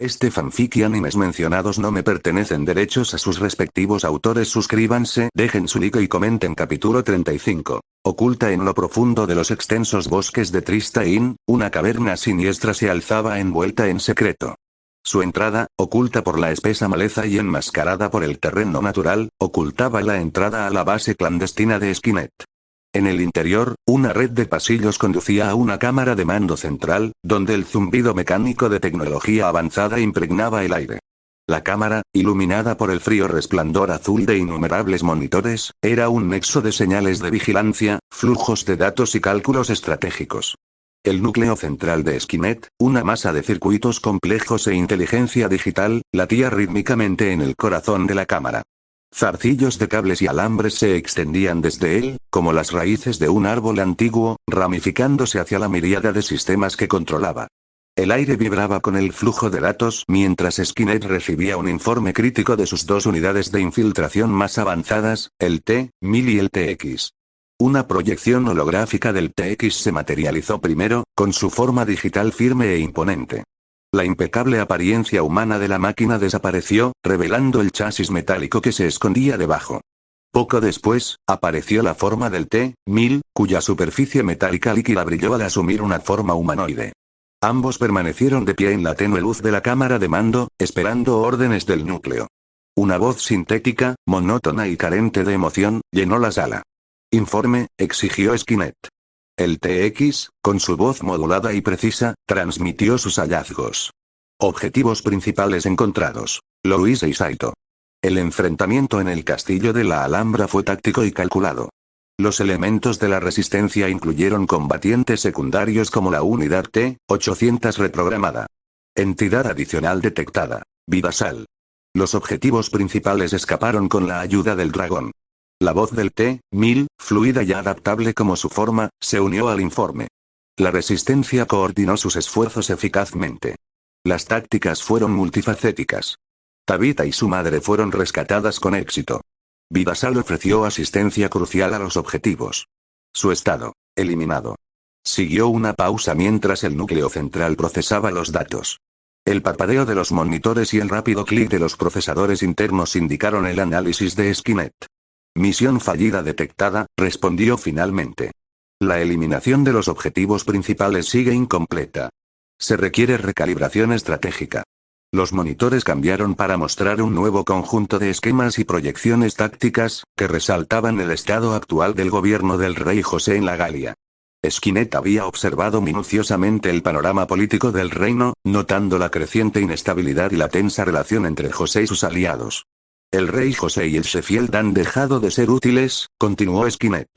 Este fanfic y animes mencionados no me pertenecen, derechos a sus respectivos autores. Suscríbanse, dejen su like y comenten. Capítulo 35. Oculta en lo profundo de los extensos bosques de Tristane, una caverna siniestra se alzaba envuelta en secreto. Su entrada, oculta por la espesa maleza y enmascarada por el terreno natural, ocultaba la entrada a la base clandestina de Skynet. En el interior, una red de pasillos conducía a una cámara de mando central, donde el zumbido mecánico de tecnología avanzada impregnaba el aire. La cámara, iluminada por el frío resplandor azul de innumerables monitores, era un nexo de señales de vigilancia, flujos de datos y cálculos estratégicos. El núcleo central de Skynet, una masa de circuitos complejos e inteligencia digital, latía rítmicamente en el corazón de la cámara. Zarcillos de cables y alambres se extendían desde él, como las raíces de un árbol antiguo, ramificándose hacia la miríada de sistemas que controlaba. El aire vibraba con el flujo de datos mientras Skynet recibía un informe crítico de sus dos unidades de infiltración más avanzadas, el T-1000 y el TX. Una proyección holográfica del TX se materializó primero, con su forma digital firme e imponente. La impecable apariencia humana de la máquina desapareció, revelando el chasis metálico que se escondía debajo. Poco después, apareció la forma del T-1000, cuya superficie metálica líquida brilló al asumir una forma humanoide. Ambos permanecieron de pie en la tenue luz de la cámara de mando, esperando órdenes del núcleo. Una voz sintética, monótona y carente de emoción, llenó la sala. «Informe», exigió Skynet. El TX, con su voz modulada y precisa, transmitió sus hallazgos. Objetivos principales encontrados. Louise y Saito. El enfrentamiento en el castillo de la Alhambra fue táctico y calculado. Los elementos de la resistencia incluyeron combatientes secundarios como la unidad T-800 reprogramada. Entidad adicional detectada. Vidasal. Los objetivos principales escaparon con la ayuda del dragón. La voz del T-1000, fluida y adaptable como su forma, se unió al informe. La resistencia coordinó sus esfuerzos eficazmente. Las tácticas fueron multifacéticas. Tabitha y su madre fueron rescatadas con éxito. Vidasal ofreció asistencia crucial a los objetivos. Su estado, eliminado. Siguió una pausa mientras el núcleo central procesaba los datos. El parpadeo de los monitores y el rápido clic de los procesadores internos indicaron el análisis de Skynet. Misión fallida detectada, respondió finalmente. La eliminación de los objetivos principales sigue incompleta. Se requiere recalibración estratégica. Los monitores cambiaron para mostrar un nuevo conjunto de esquemas y proyecciones tácticas, que resaltaban el estado actual del gobierno del rey José en la Galia. Skynet había observado minuciosamente el panorama político del reino, notando la creciente inestabilidad y la tensa relación entre José y sus aliados. El rey José y el Sheffield han dejado de ser útiles, continuó Skynet.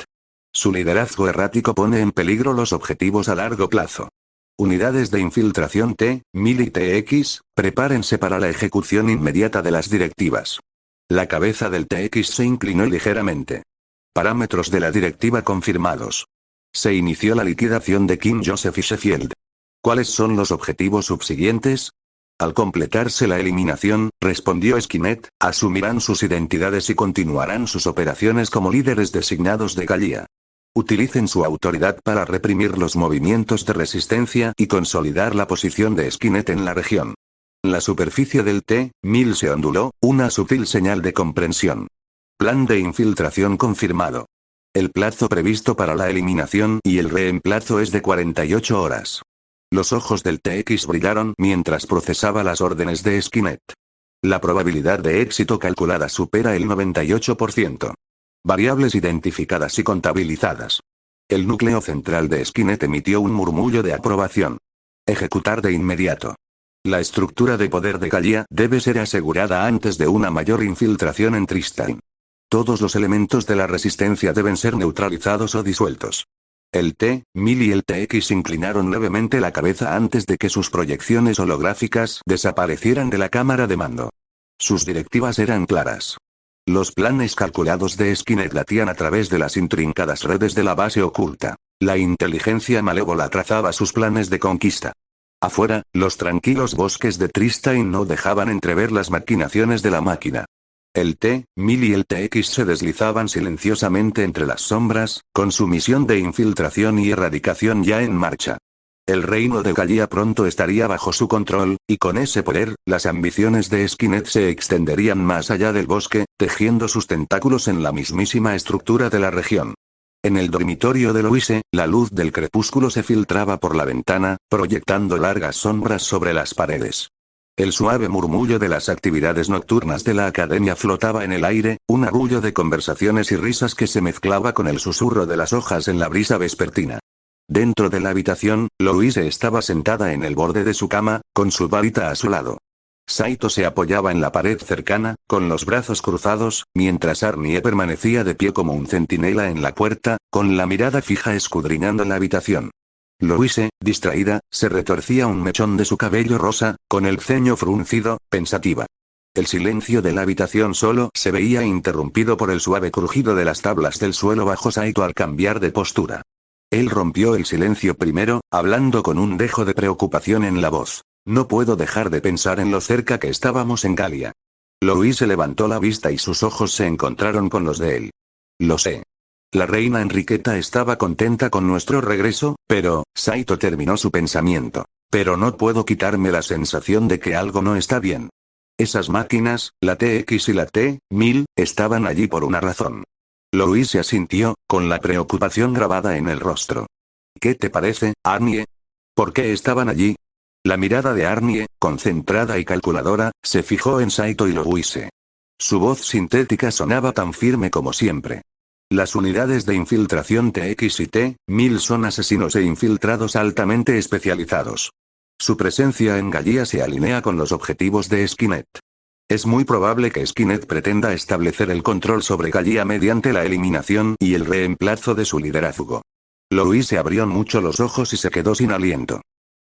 Su liderazgo errático pone en peligro los objetivos a largo plazo. Unidades de infiltración T-1000 y TX, prepárense para la ejecución inmediata de las directivas. La cabeza del TX se inclinó ligeramente. Parámetros de la directiva confirmados. Se inició la liquidación de Kim Joseph y Sheffield. ¿Cuáles son los objetivos subsiguientes? Al completarse la eliminación, respondió Skynet, asumirán sus identidades y continuarán sus operaciones como líderes designados de Galia. Utilicen su autoridad para reprimir los movimientos de resistencia y consolidar la posición de Skynet en la región. La superficie del T-1000 se onduló, una sutil señal de comprensión. Plan de infiltración confirmado. El plazo previsto para la eliminación y el reemplazo es de 48 horas. Los ojos del TX brillaron mientras procesaba las órdenes de Skynet. La probabilidad de éxito calculada supera el 98%. Variables identificadas y contabilizadas. El núcleo central de Skynet emitió un murmullo de aprobación. Ejecutar de inmediato. La estructura de poder de Galia debe ser asegurada antes de una mayor infiltración en Tristane. Todos los elementos de la resistencia deben ser neutralizados o disueltos. El T-1000 y el TX inclinaron levemente la cabeza antes de que sus proyecciones holográficas desaparecieran de la cámara de mando. Sus directivas eran claras. Los planes calculados de Skynet latían a través de las intrincadas redes de la base oculta. La inteligencia malévola trazaba sus planes de conquista. Afuera, los tranquilos bosques de Tristane no dejaban entrever las maquinaciones de la máquina. El T-1000 y el TX se deslizaban silenciosamente entre las sombras, con su misión de infiltración y erradicación ya en marcha. El reino de Galia pronto estaría bajo su control, y con ese poder, las ambiciones de Skynet se extenderían más allá del bosque, tejiendo sus tentáculos en la mismísima estructura de la región. En el dormitorio de Louise, la luz del crepúsculo se filtraba por la ventana, proyectando largas sombras sobre las paredes. El suave murmullo de las actividades nocturnas de la academia flotaba en el aire, un arrullo de conversaciones y risas que se mezclaba con el susurro de las hojas en la brisa vespertina. Dentro de la habitación, Louise estaba sentada en el borde de su cama, con su varita a su lado. Saito se apoyaba en la pared cercana, con los brazos cruzados, mientras Arnie permanecía de pie como un centinela en la puerta, con la mirada fija escudriñando la habitación. Louise, distraída, se retorcía un mechón de su cabello rosa, con el ceño fruncido, pensativa. El silencio de la habitación solo se veía interrumpido por el suave crujido de las tablas del suelo bajo Saito al cambiar de postura. Él rompió el silencio primero, hablando con un dejo de preocupación en la voz. No puedo dejar de pensar en lo cerca que estábamos en Galia. Louise levantó la vista y sus ojos se encontraron con los de él. Lo sé. La reina Enriqueta estaba contenta con nuestro regreso, pero, Saito terminó su pensamiento. Pero no puedo quitarme la sensación de que algo no está bien. Esas máquinas, la TX y la T-1000, estaban allí por una razón. Louise asintió, con la preocupación grabada en el rostro. ¿Qué te parece, Arnie? ¿Por qué estaban allí? La mirada de Arnie, concentrada y calculadora, se fijó en Saito y Louise. Su voz sintética sonaba tan firme como siempre. Las unidades de infiltración TX y T-1000 son asesinos e infiltrados altamente especializados. Su presencia en Galia se alinea con los objetivos de Skynet. Es muy probable que Skynet pretenda establecer el control sobre Galia mediante la eliminación y el reemplazo de su liderazgo. Louise abrió mucho los ojos y se quedó sin aliento.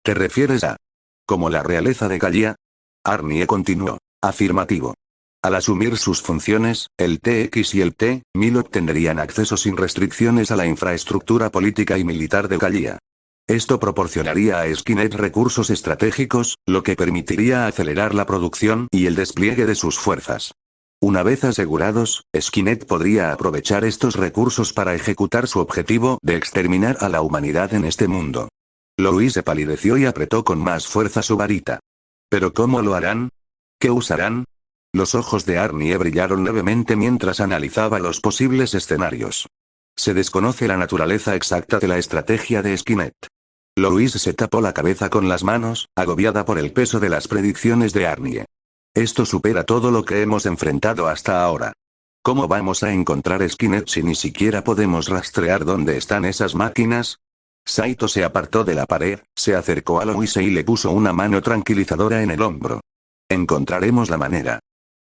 ¿Te refieres a como la realeza de Galia? Arnie continuó. Afirmativo. Al asumir sus funciones, el TX y el T-1000 obtendrían acceso sin restricciones a la infraestructura política y militar de Galia. Esto proporcionaría a Skynet recursos estratégicos, lo que permitiría acelerar la producción y el despliegue de sus fuerzas. Una vez asegurados, Skynet podría aprovechar estos recursos para ejecutar su objetivo de exterminar a la humanidad en este mundo. Louise palideció y apretó con más fuerza su varita. ¿Pero cómo lo harán? ¿Qué usarán? Los ojos de Arnie brillaron levemente mientras analizaba los posibles escenarios. Se desconoce la naturaleza exacta de la estrategia de Skynet. Louise se tapó la cabeza con las manos, agobiada por el peso de las predicciones de Arnie. Esto supera todo lo que hemos enfrentado hasta ahora. ¿Cómo vamos a encontrar Skynet si ni siquiera podemos rastrear dónde están esas máquinas? Saito se apartó de la pared, se acercó a Louise y le puso una mano tranquilizadora en el hombro. Encontraremos la manera.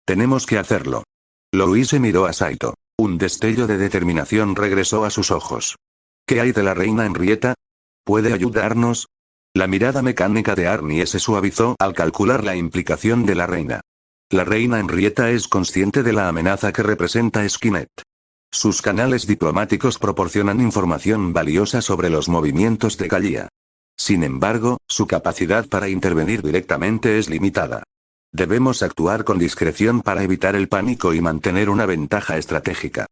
Tenemos que hacerlo. Louise miró a Saito. Un destello de determinación regresó a sus ojos. ¿Qué hay de la reina Henrietta? ¿Puede ayudarnos? La mirada mecánica de Arnie se suavizó al calcular la implicación de la reina. La reina Henrietta es consciente de la amenaza que representa Skynet. Sus canales diplomáticos proporcionan información valiosa sobre los movimientos de Galia. Sin embargo, su capacidad para intervenir directamente es limitada. Debemos actuar con discreción para evitar el pánico y mantener una ventaja estratégica.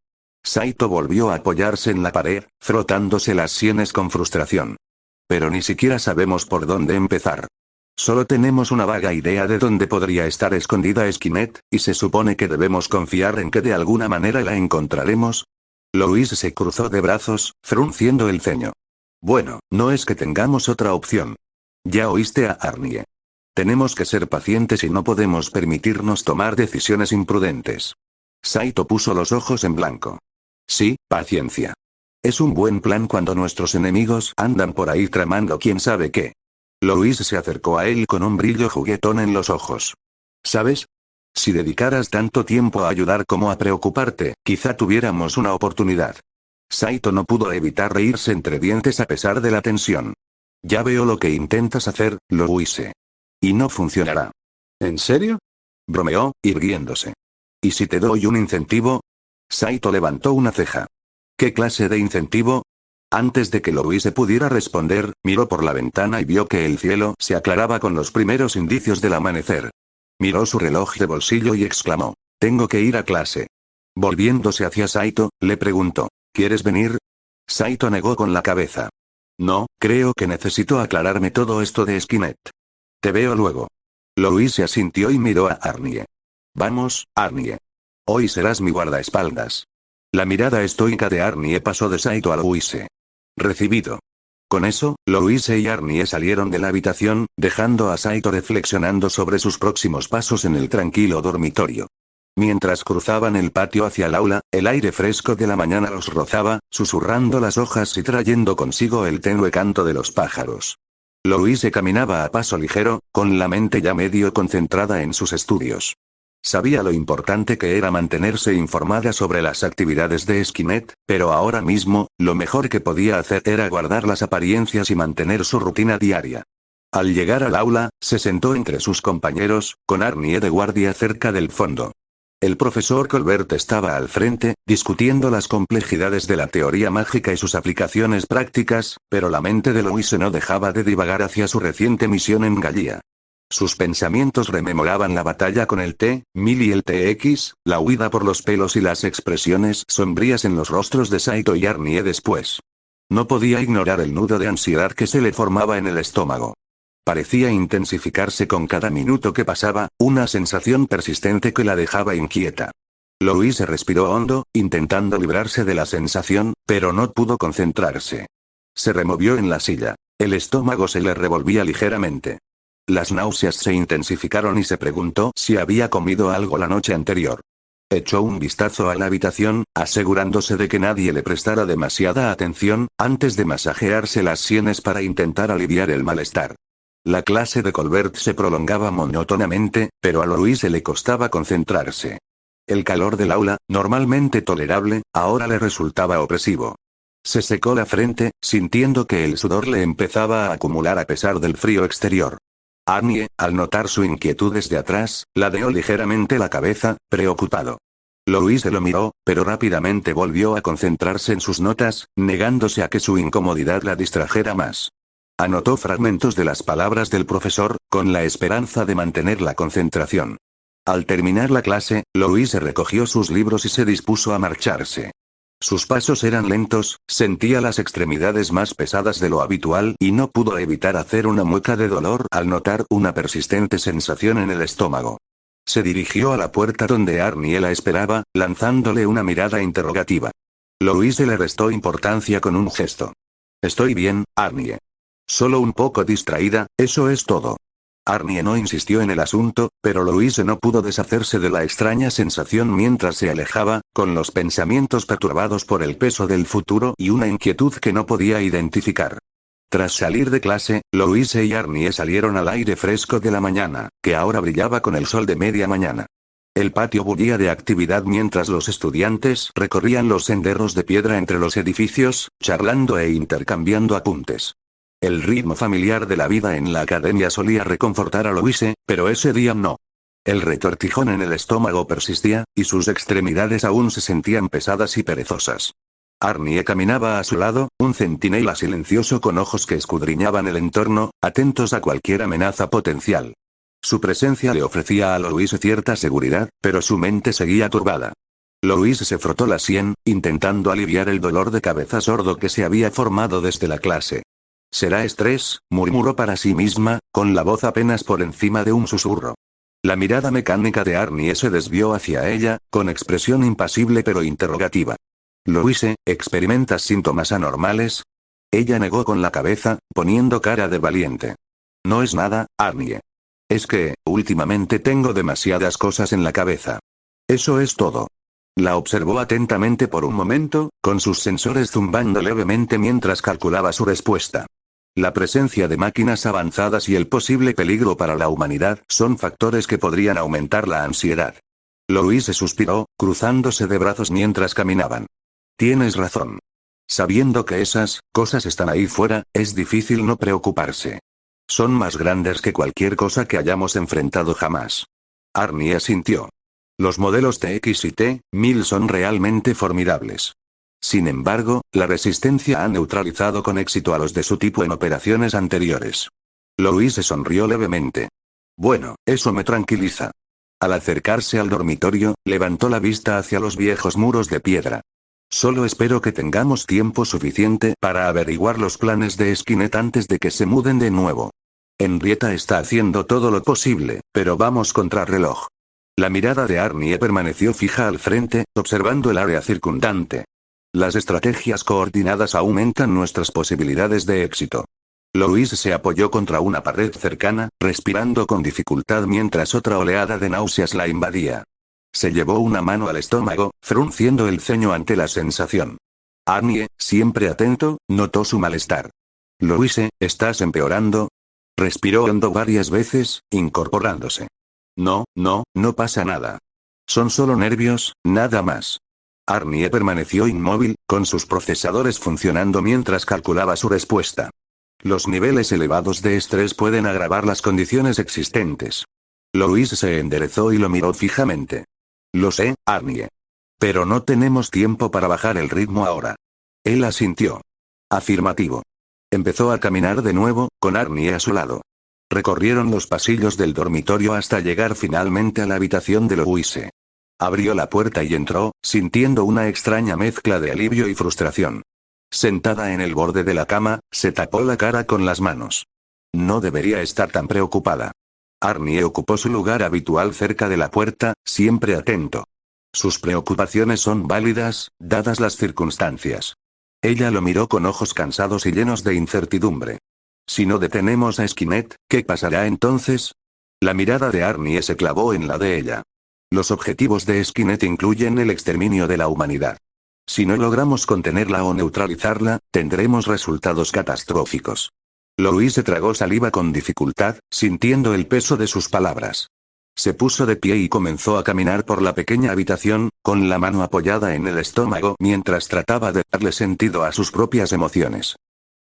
Saito volvió a apoyarse en la pared, frotándose las sienes con frustración. Pero ni siquiera sabemos por dónde empezar. Solo tenemos una vaga idea de dónde podría estar escondida Skynet, y se supone que debemos confiar en que de alguna manera la encontraremos. Louise se cruzó de brazos, frunciendo el ceño. Bueno, no es que tengamos otra opción. Ya oíste a Arnie. Tenemos que ser pacientes y no podemos permitirnos tomar decisiones imprudentes. Saito puso los ojos en blanco. Sí, paciencia. Es un buen plan cuando nuestros enemigos andan por ahí tramando quién sabe qué. Louise se acercó a él con un brillo juguetón en los ojos. ¿Sabes? Si dedicaras tanto tiempo a ayudar como a preocuparte, quizá tuviéramos una oportunidad. Saito no pudo evitar reírse entre dientes a pesar de la tensión. Ya veo lo que intentas hacer, Louise. Y no funcionará. ¿En serio? Bromeó, irguiéndose. ¿Y si te doy un incentivo? Saito levantó una ceja. ¿Qué clase de incentivo? Antes de que Louise pudiera responder, miró por la ventana y vio que el cielo se aclaraba con los primeros indicios del amanecer. Miró su reloj de bolsillo y exclamó: «Tengo que ir a clase». Volviéndose hacia Saito, le preguntó: «¿Quieres venir?» Saito negó con la cabeza. No, creo que necesito aclararme todo esto de Skynet. Te veo luego. Louise asintió y miró a Arnie. Vamos, Arnie. Hoy serás mi guardaespaldas. La mirada estoica de Arnie pasó de Saito a Louise. Recibido. Con eso, Louise y Arnie salieron de la habitación, dejando a Saito reflexionando sobre sus próximos pasos en el tranquilo dormitorio. Mientras cruzaban el patio hacia el aula, el aire fresco de la mañana los rozaba, susurrando las hojas y trayendo consigo el tenue canto de los pájaros. Louise caminaba a paso ligero, con la mente ya medio concentrada en sus estudios. Sabía lo importante que era mantenerse informada sobre las actividades de Skynet, pero ahora mismo, lo mejor que podía hacer era guardar las apariencias y mantener su rutina diaria. Al llegar al aula, se sentó entre sus compañeros, con Arnie de guardia cerca del fondo. El profesor Colbert estaba al frente, discutiendo las complejidades de la teoría mágica y sus aplicaciones prácticas, pero la mente de Louise no dejaba de divagar hacia su reciente misión en Galia. Sus pensamientos rememoraban la batalla con el T-1000 y el TX, la huida por los pelos y las expresiones sombrías en los rostros de Saito y Arnie después. No podía ignorar el nudo de ansiedad que se le formaba en el estómago. Parecía intensificarse con cada minuto que pasaba, una sensación persistente que la dejaba inquieta. Louise respiró hondo, intentando librarse de la sensación, pero no pudo concentrarse. Se removió en la silla. El estómago se le revolvía ligeramente. Las náuseas se intensificaron y se preguntó si había comido algo la noche anterior. Echó un vistazo a la habitación, asegurándose de que nadie le prestara demasiada atención, antes de masajearse las sienes para intentar aliviar el malestar. La clase de Colbert se prolongaba monótonamente, pero a Louise le costaba concentrarse. El calor del aula, normalmente tolerable, ahora le resultaba opresivo. Se secó la frente, sintiendo que el sudor le empezaba a acumular a pesar del frío exterior. Arnie, al notar su inquietud desde atrás, ladeó ligeramente la cabeza, preocupado. Louise lo miró, pero rápidamente volvió a concentrarse en sus notas, negándose a que su incomodidad la distrajera más. Anotó fragmentos de las palabras del profesor, con la esperanza de mantener la concentración. Al terminar la clase, Louise recogió sus libros y se dispuso a marcharse. Sus pasos eran lentos, sentía las extremidades más pesadas de lo habitual y no pudo evitar hacer una mueca de dolor al notar una persistente sensación en el estómago. Se dirigió a la puerta donde Arnie la esperaba, lanzándole una mirada interrogativa. Louise le restó importancia con un gesto. Estoy bien, Arnie. Solo un poco distraída, eso es todo. Arnie no insistió en el asunto, pero Louise no pudo deshacerse de la extraña sensación mientras se alejaba, con los pensamientos perturbados por el peso del futuro y una inquietud que no podía identificar. Tras salir de clase, Louise y Arnie salieron al aire fresco de la mañana, que ahora brillaba con el sol de media mañana. El patio bullía de actividad mientras los estudiantes recorrían los senderos de piedra entre los edificios, charlando e intercambiando apuntes. El ritmo familiar de la vida en la academia solía reconfortar a Louise, pero ese día no. El retortijón en el estómago persistía, y sus extremidades aún se sentían pesadas y perezosas. Arnie caminaba a su lado, un centinela silencioso con ojos que escudriñaban el entorno, atentos a cualquier amenaza potencial. Su presencia le ofrecía a Louise cierta seguridad, pero su mente seguía turbada. Louise se frotó la sien, intentando aliviar el dolor de cabeza sordo que se había formado desde la clase. «Será estrés», murmuró para sí misma, con la voz apenas por encima de un susurro. La mirada mecánica de Arnie se desvió hacia ella, con expresión impasible pero interrogativa. «Louise, ¿experimentas síntomas anormales?» Ella negó con la cabeza, poniendo cara de valiente. «No es nada, Arnie. Es que, últimamente tengo demasiadas cosas en la cabeza. Eso es todo». La observó atentamente por un momento, con sus sensores zumbando levemente mientras calculaba su respuesta. La presencia de máquinas avanzadas y el posible peligro para la humanidad son factores que podrían aumentar la ansiedad. Louise suspiró, cruzándose de brazos mientras caminaban. Tienes razón. Sabiendo que esas cosas están ahí fuera, es difícil no preocuparse. Son más grandes que cualquier cosa que hayamos enfrentado jamás. Arnie asintió. Los modelos TX y T-1000 son realmente formidables. Sin embargo, la resistencia ha neutralizado con éxito a los de su tipo en operaciones anteriores. Louise sonrió levemente. Bueno, eso me tranquiliza. Al acercarse al dormitorio, levantó la vista hacia los viejos muros de piedra. Solo espero que tengamos tiempo suficiente para averiguar los planes de Skynet antes de que se muden de nuevo. Henrietta está haciendo todo lo posible, pero vamos contra reloj. La mirada de Arnie permaneció fija al frente, observando el área circundante. Las estrategias coordinadas aumentan nuestras posibilidades de éxito. Louise se apoyó contra una pared cercana, respirando con dificultad mientras otra oleada de náuseas la invadía. Se llevó una mano al estómago, frunciendo el ceño ante la sensación. Arnie, siempre atento, notó su malestar. Louise, ¿estás empeorando? Respiró hondo varias veces, incorporándose. No pasa nada. Son solo nervios, nada más. Arnie permaneció inmóvil, con sus procesadores funcionando mientras calculaba su respuesta. Los niveles elevados de estrés pueden agravar las condiciones existentes. Louise se enderezó y lo miró fijamente. Lo sé, Arnie. Pero no tenemos tiempo para bajar el ritmo ahora. Él asintió. Afirmativo. Empezó a caminar de nuevo, con Arnie a su lado. Recorrieron los pasillos del dormitorio hasta llegar finalmente a la habitación de Louise. Abrió la puerta y entró, sintiendo una extraña mezcla de alivio y frustración. Sentada en el borde de la cama, se tapó la cara con las manos. No debería estar tan preocupada. Arnie ocupó su lugar habitual cerca de la puerta, siempre atento. Sus preocupaciones son válidas, dadas las circunstancias. Ella lo miró con ojos cansados y llenos de incertidumbre. Si no detenemos a Skynet, ¿qué pasará entonces? La mirada de Arnie se clavó en la de ella. Los objetivos de Skynet incluyen el exterminio de la humanidad. Si no logramos contenerla o neutralizarla, tendremos resultados catastróficos. Louise tragó saliva con dificultad, sintiendo el peso de sus palabras. Se puso de pie y comenzó a caminar por la pequeña habitación, con la mano apoyada en el estómago mientras trataba de darle sentido a sus propias emociones.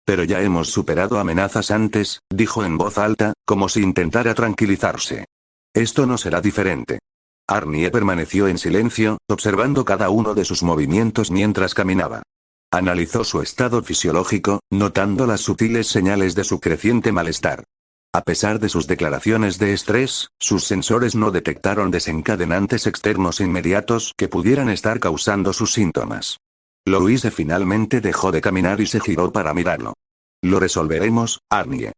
Pero ya hemos superado amenazas antes, dijo en voz alta, como si intentara tranquilizarse. Esto no será diferente. Arnie permaneció en silencio, observando cada uno de sus movimientos mientras caminaba. Analizó su estado fisiológico, notando las sutiles señales de su creciente malestar. A pesar de sus declaraciones de estrés, sus sensores no detectaron desencadenantes externos inmediatos que pudieran estar causando sus síntomas. Louise finalmente dejó de caminar y se giró para mirarlo. Lo resolveremos, Arnie.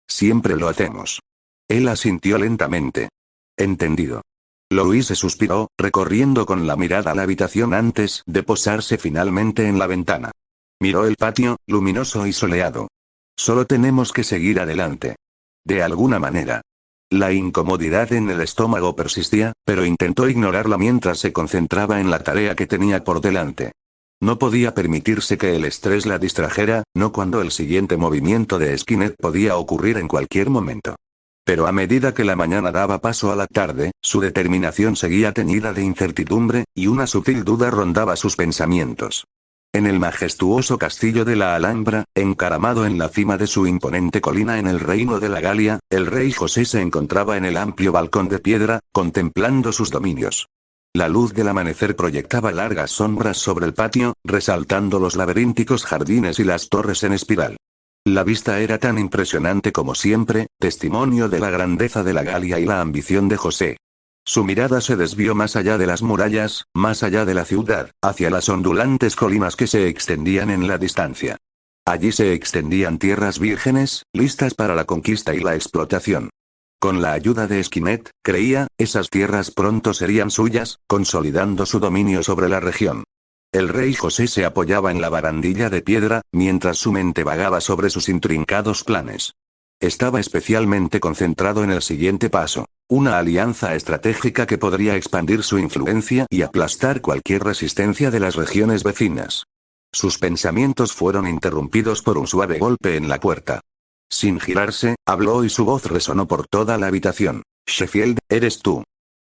Siempre lo hacemos. Él asintió lentamente. Entendido. Louise suspiró, recorriendo con la mirada la habitación antes de posarse finalmente en la ventana. Miró el patio, luminoso y soleado. Solo tenemos que seguir adelante. De alguna manera. La incomodidad en el estómago persistía, pero intentó ignorarla mientras se concentraba en la tarea que tenía por delante. No podía permitirse que el estrés la distrajera, no cuando el siguiente movimiento de Skynet podía ocurrir en cualquier momento. Pero a medida que la mañana daba paso a la tarde, su determinación seguía teñida de incertidumbre, y una sutil duda rondaba sus pensamientos. En el majestuoso castillo de la Alhambra, encaramado en la cima de su imponente colina en el reino de la Galia, el rey José se encontraba en el amplio balcón de piedra, contemplando sus dominios. La luz del amanecer proyectaba largas sombras sobre el patio, resaltando los laberínticos jardines y las torres en espiral. La vista era tan impresionante como siempre, testimonio de la grandeza de la Galia y la ambición de José. Su mirada se desvió más allá de las murallas, más allá de la ciudad, hacia las ondulantes colinas que se extendían en la distancia. Allí se extendían tierras vírgenes, listas para la conquista y la explotación. Con la ayuda de Skynet, creía, esas tierras pronto serían suyas, consolidando su dominio sobre la región. El rey José se apoyaba en la barandilla de piedra, mientras su mente vagaba sobre sus intrincados planes. Estaba especialmente concentrado en el siguiente paso, una alianza estratégica que podría expandir su influencia y aplastar cualquier resistencia de las regiones vecinas. Sus pensamientos fueron interrumpidos por un suave golpe en la puerta. Sin girarse, habló y su voz resonó por toda la habitación. Sheffield, ¿eres tú?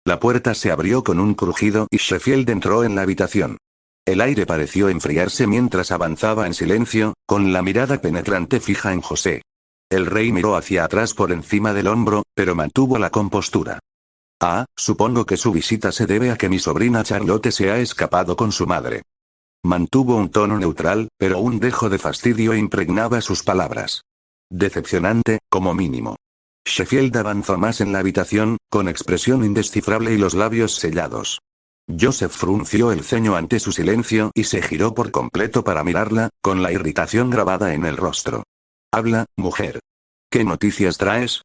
La puerta se abrió con un crujido y Sheffield entró en la habitación. El aire pareció enfriarse mientras avanzaba en silencio, con la mirada penetrante fija en José. El rey miró hacia atrás por encima del hombro, pero mantuvo la compostura. Supongo que su visita se debe a que mi sobrina Charlotte se ha escapado con su madre. Mantuvo un tono neutral, pero un dejo de fastidio impregnaba sus palabras. Decepcionante, como mínimo. Sheffield avanzó más en la habitación, con expresión indescifrable y los labios sellados. Joseph frunció el ceño ante su silencio y se giró por completo para mirarla, con la irritación grabada en el rostro. Habla, mujer. ¿Qué noticias traes?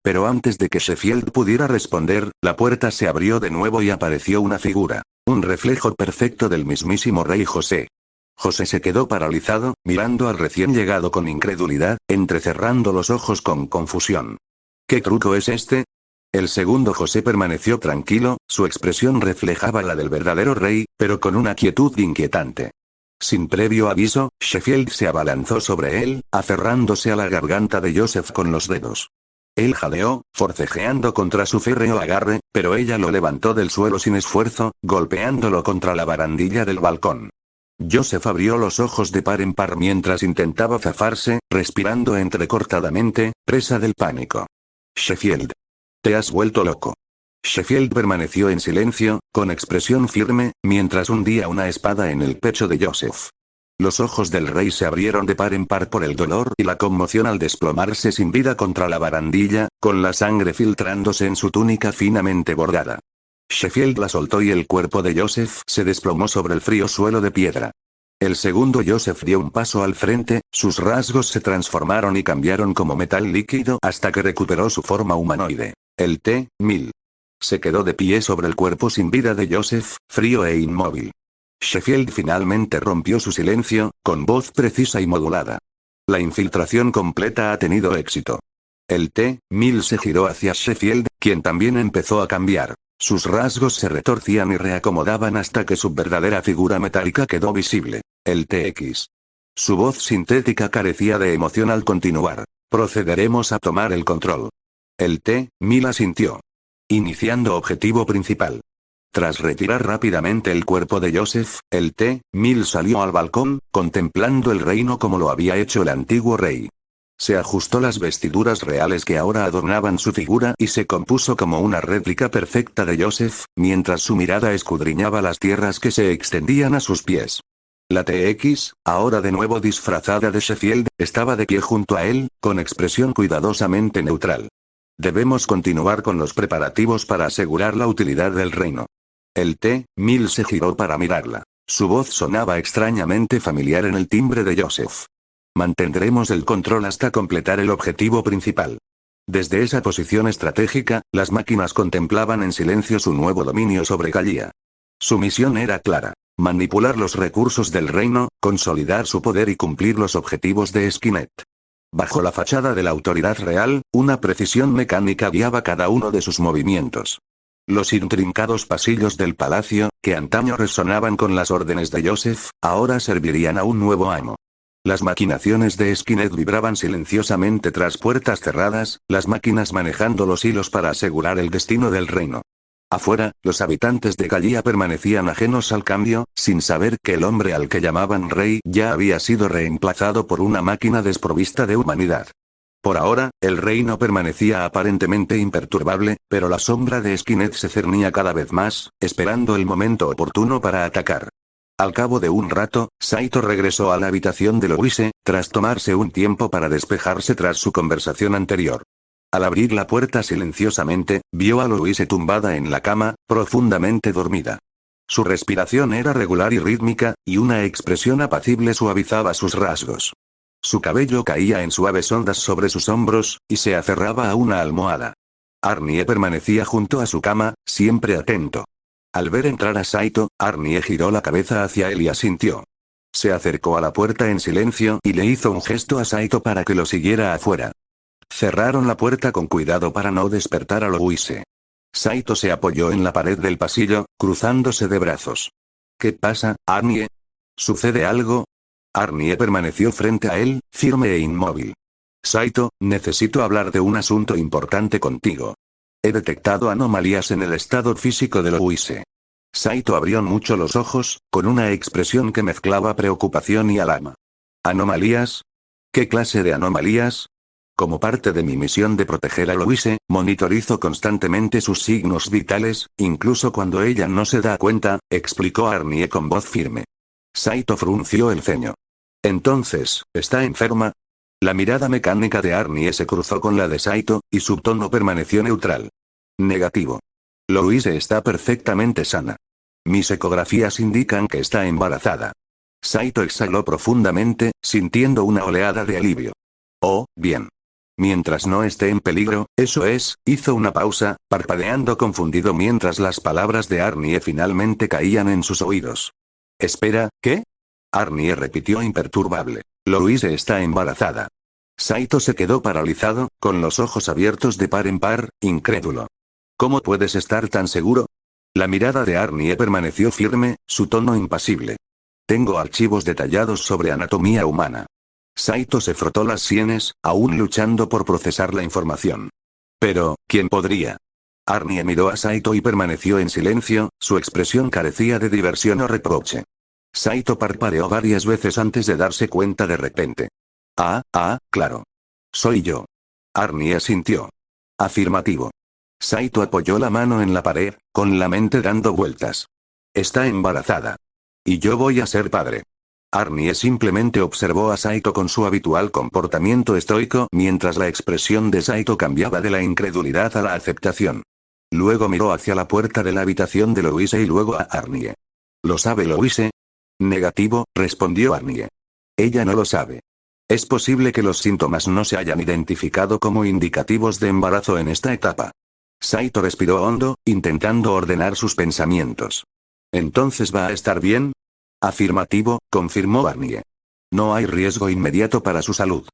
Pero antes de que Sheffield pudiera responder, la puerta se abrió de nuevo y apareció una figura. Un reflejo perfecto del mismísimo rey José. José se quedó paralizado, mirando al recién llegado con incredulidad, entrecerrando los ojos con confusión. ¿Qué truco es este? El segundo José permaneció tranquilo, su expresión reflejaba la del verdadero rey, pero con una quietud inquietante. Sin previo aviso, Sheffield se abalanzó sobre él, aferrándose a la garganta de Joseph con los dedos. Él jadeó, forcejeando contra su férreo agarre, pero ella lo levantó del suelo sin esfuerzo, golpeándolo contra la barandilla del balcón. Joseph abrió los ojos de par en par mientras intentaba zafarse, respirando entrecortadamente, presa del pánico. Sheffield. Te has vuelto loco. Sheffield permaneció en silencio, con expresión firme, mientras hundía una espada en el pecho de Joseph. Los ojos del rey se abrieron de par en par por el dolor y la conmoción al desplomarse sin vida contra la barandilla, con la sangre filtrándose en su túnica finamente bordada. Sheffield la soltó y el cuerpo de Joseph se desplomó sobre el frío suelo de piedra. El segundo Joseph dio un paso al frente, sus rasgos se transformaron y cambiaron como metal líquido hasta que recuperó su forma humanoide. El T-1000. Se quedó de pie sobre el cuerpo sin vida de Joseph, frío e inmóvil. Sheffield finalmente rompió su silencio, con voz precisa y modulada. La infiltración completa ha tenido éxito. El T-1000 se giró hacia Sheffield, quien también empezó a cambiar. Sus rasgos se retorcían y reacomodaban hasta que su verdadera figura metálica quedó visible. El TX. Su voz sintética carecía de emoción al continuar. Procederemos a tomar el control. El T-1000 asintió. Iniciando objetivo principal. Tras retirar rápidamente el cuerpo de Joseph, el T-1000 salió al balcón, contemplando el reino como lo había hecho el antiguo rey. Se ajustó las vestiduras reales que ahora adornaban su figura y se compuso como una réplica perfecta de Joseph, mientras su mirada escudriñaba las tierras que se extendían a sus pies. La TX, ahora de nuevo disfrazada de Sheffield, estaba de pie junto a él, con expresión cuidadosamente neutral. Debemos continuar con los preparativos para asegurar la utilidad del reino. El T-1000 se giró para mirarla. Su voz sonaba extrañamente familiar en el timbre de Joseph. Mantendremos el control hasta completar el objetivo principal. Desde esa posición estratégica, las máquinas contemplaban en silencio su nuevo dominio sobre Galia. Su misión era clara: manipular los recursos del reino, consolidar su poder y cumplir los objetivos de Skynet. Bajo la fachada de la autoridad real, una precisión mecánica guiaba cada uno de sus movimientos. Los intrincados pasillos del palacio, que antaño resonaban con las órdenes de Joseph, ahora servirían a un nuevo amo. Las maquinaciones de Skynet vibraban silenciosamente tras puertas cerradas, las máquinas manejando los hilos para asegurar el destino del reino. Afuera, los habitantes de Galia permanecían ajenos al cambio, sin saber que el hombre al que llamaban rey ya había sido reemplazado por una máquina desprovista de humanidad. Por ahora, el reino permanecía aparentemente imperturbable, pero la sombra de Skynet se cernía cada vez más, esperando el momento oportuno para atacar. Al cabo de un rato, Saito regresó a la habitación de Louise, tras tomarse un tiempo para despejarse tras su conversación anterior. Al abrir la puerta silenciosamente, vio a Louise tumbada en la cama, profundamente dormida. Su respiración era regular y rítmica, y una expresión apacible suavizaba sus rasgos. Su cabello caía en suaves ondas sobre sus hombros, y se aferraba a una almohada. Arnie permanecía junto a su cama, siempre atento. Al ver entrar a Saito, Arnie giró la cabeza hacia él y asintió. Se acercó a la puerta en silencio y le hizo un gesto a Saito para que lo siguiera afuera. Cerraron la puerta con cuidado para no despertar a Louise. Saito se apoyó en la pared del pasillo, cruzándose de brazos. ¿Qué pasa, Arnie? ¿Sucede algo? Arnie permaneció frente a él, firme e inmóvil. Saito, necesito hablar de un asunto importante contigo. He detectado anomalías en el estado físico de Louise. Saito abrió mucho los ojos, con una expresión que mezclaba preocupación y alarma. ¿Anomalías? ¿Qué clase de anomalías? Como parte de mi misión de proteger a Louise, monitorizo constantemente sus signos vitales, incluso cuando ella no se da cuenta, explicó Arnie con voz firme. Saito frunció el ceño. Entonces, ¿está enferma? La mirada mecánica de Arnie se cruzó con la de Saito, y su tono permaneció neutral. Negativo. Louise está perfectamente sana. Mis ecografías indican que está embarazada. Saito exhaló profundamente, sintiendo una oleada de alivio. Oh, bien. Mientras no esté en peligro, eso es, hizo una pausa, parpadeando confundido mientras las palabras de Arnie finalmente caían en sus oídos. Espera, ¿qué? Arnie repitió imperturbable. Louise está embarazada. Saito se quedó paralizado, con los ojos abiertos de par en par, incrédulo. ¿Cómo puedes estar tan seguro? La mirada de Arnie permaneció firme, su tono impasible. Tengo archivos detallados sobre anatomía humana. Saito se frotó las sienes, aún luchando por procesar la información. Pero, ¿quién podría? Arnie miró a Saito y permaneció en silencio, su expresión carecía de diversión o reproche. Saito parpadeó varias veces antes de darse cuenta de repente. Claro. Soy yo. Arnie asintió. Afirmativo. Saito apoyó la mano en la pared, con la mente dando vueltas. Está embarazada. Y yo voy a ser padre. Arnie simplemente observó a Saito con su habitual comportamiento estoico mientras la expresión de Saito cambiaba de la incredulidad a la aceptación. Luego miró hacia la puerta de la habitación de Louise y luego a Arnie. ¿Lo sabe Louise? Negativo, respondió Arnie. Ella no lo sabe. Es posible que los síntomas no se hayan identificado como indicativos de embarazo en esta etapa. Saito respiró hondo, intentando ordenar sus pensamientos. ¿Entonces va a estar bien? Afirmativo, confirmó Arnie. No hay riesgo inmediato para su salud.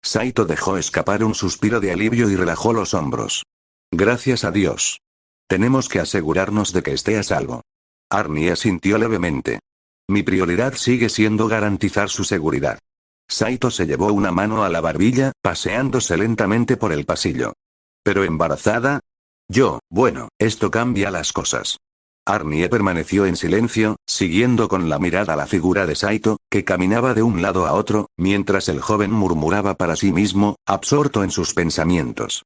Saito dejó escapar un suspiro de alivio y relajó los hombros. Gracias a Dios. Tenemos que asegurarnos de que esté a salvo. Arnie asintió levemente. Mi prioridad sigue siendo garantizar su seguridad. Saito se llevó una mano a la barbilla, paseándose lentamente por el pasillo. ¿Pero embarazada? Bueno, esto cambia las cosas. Arnie permaneció en silencio, siguiendo con la mirada la figura de Saito, que caminaba de un lado a otro, mientras el joven murmuraba para sí mismo, absorto en sus pensamientos.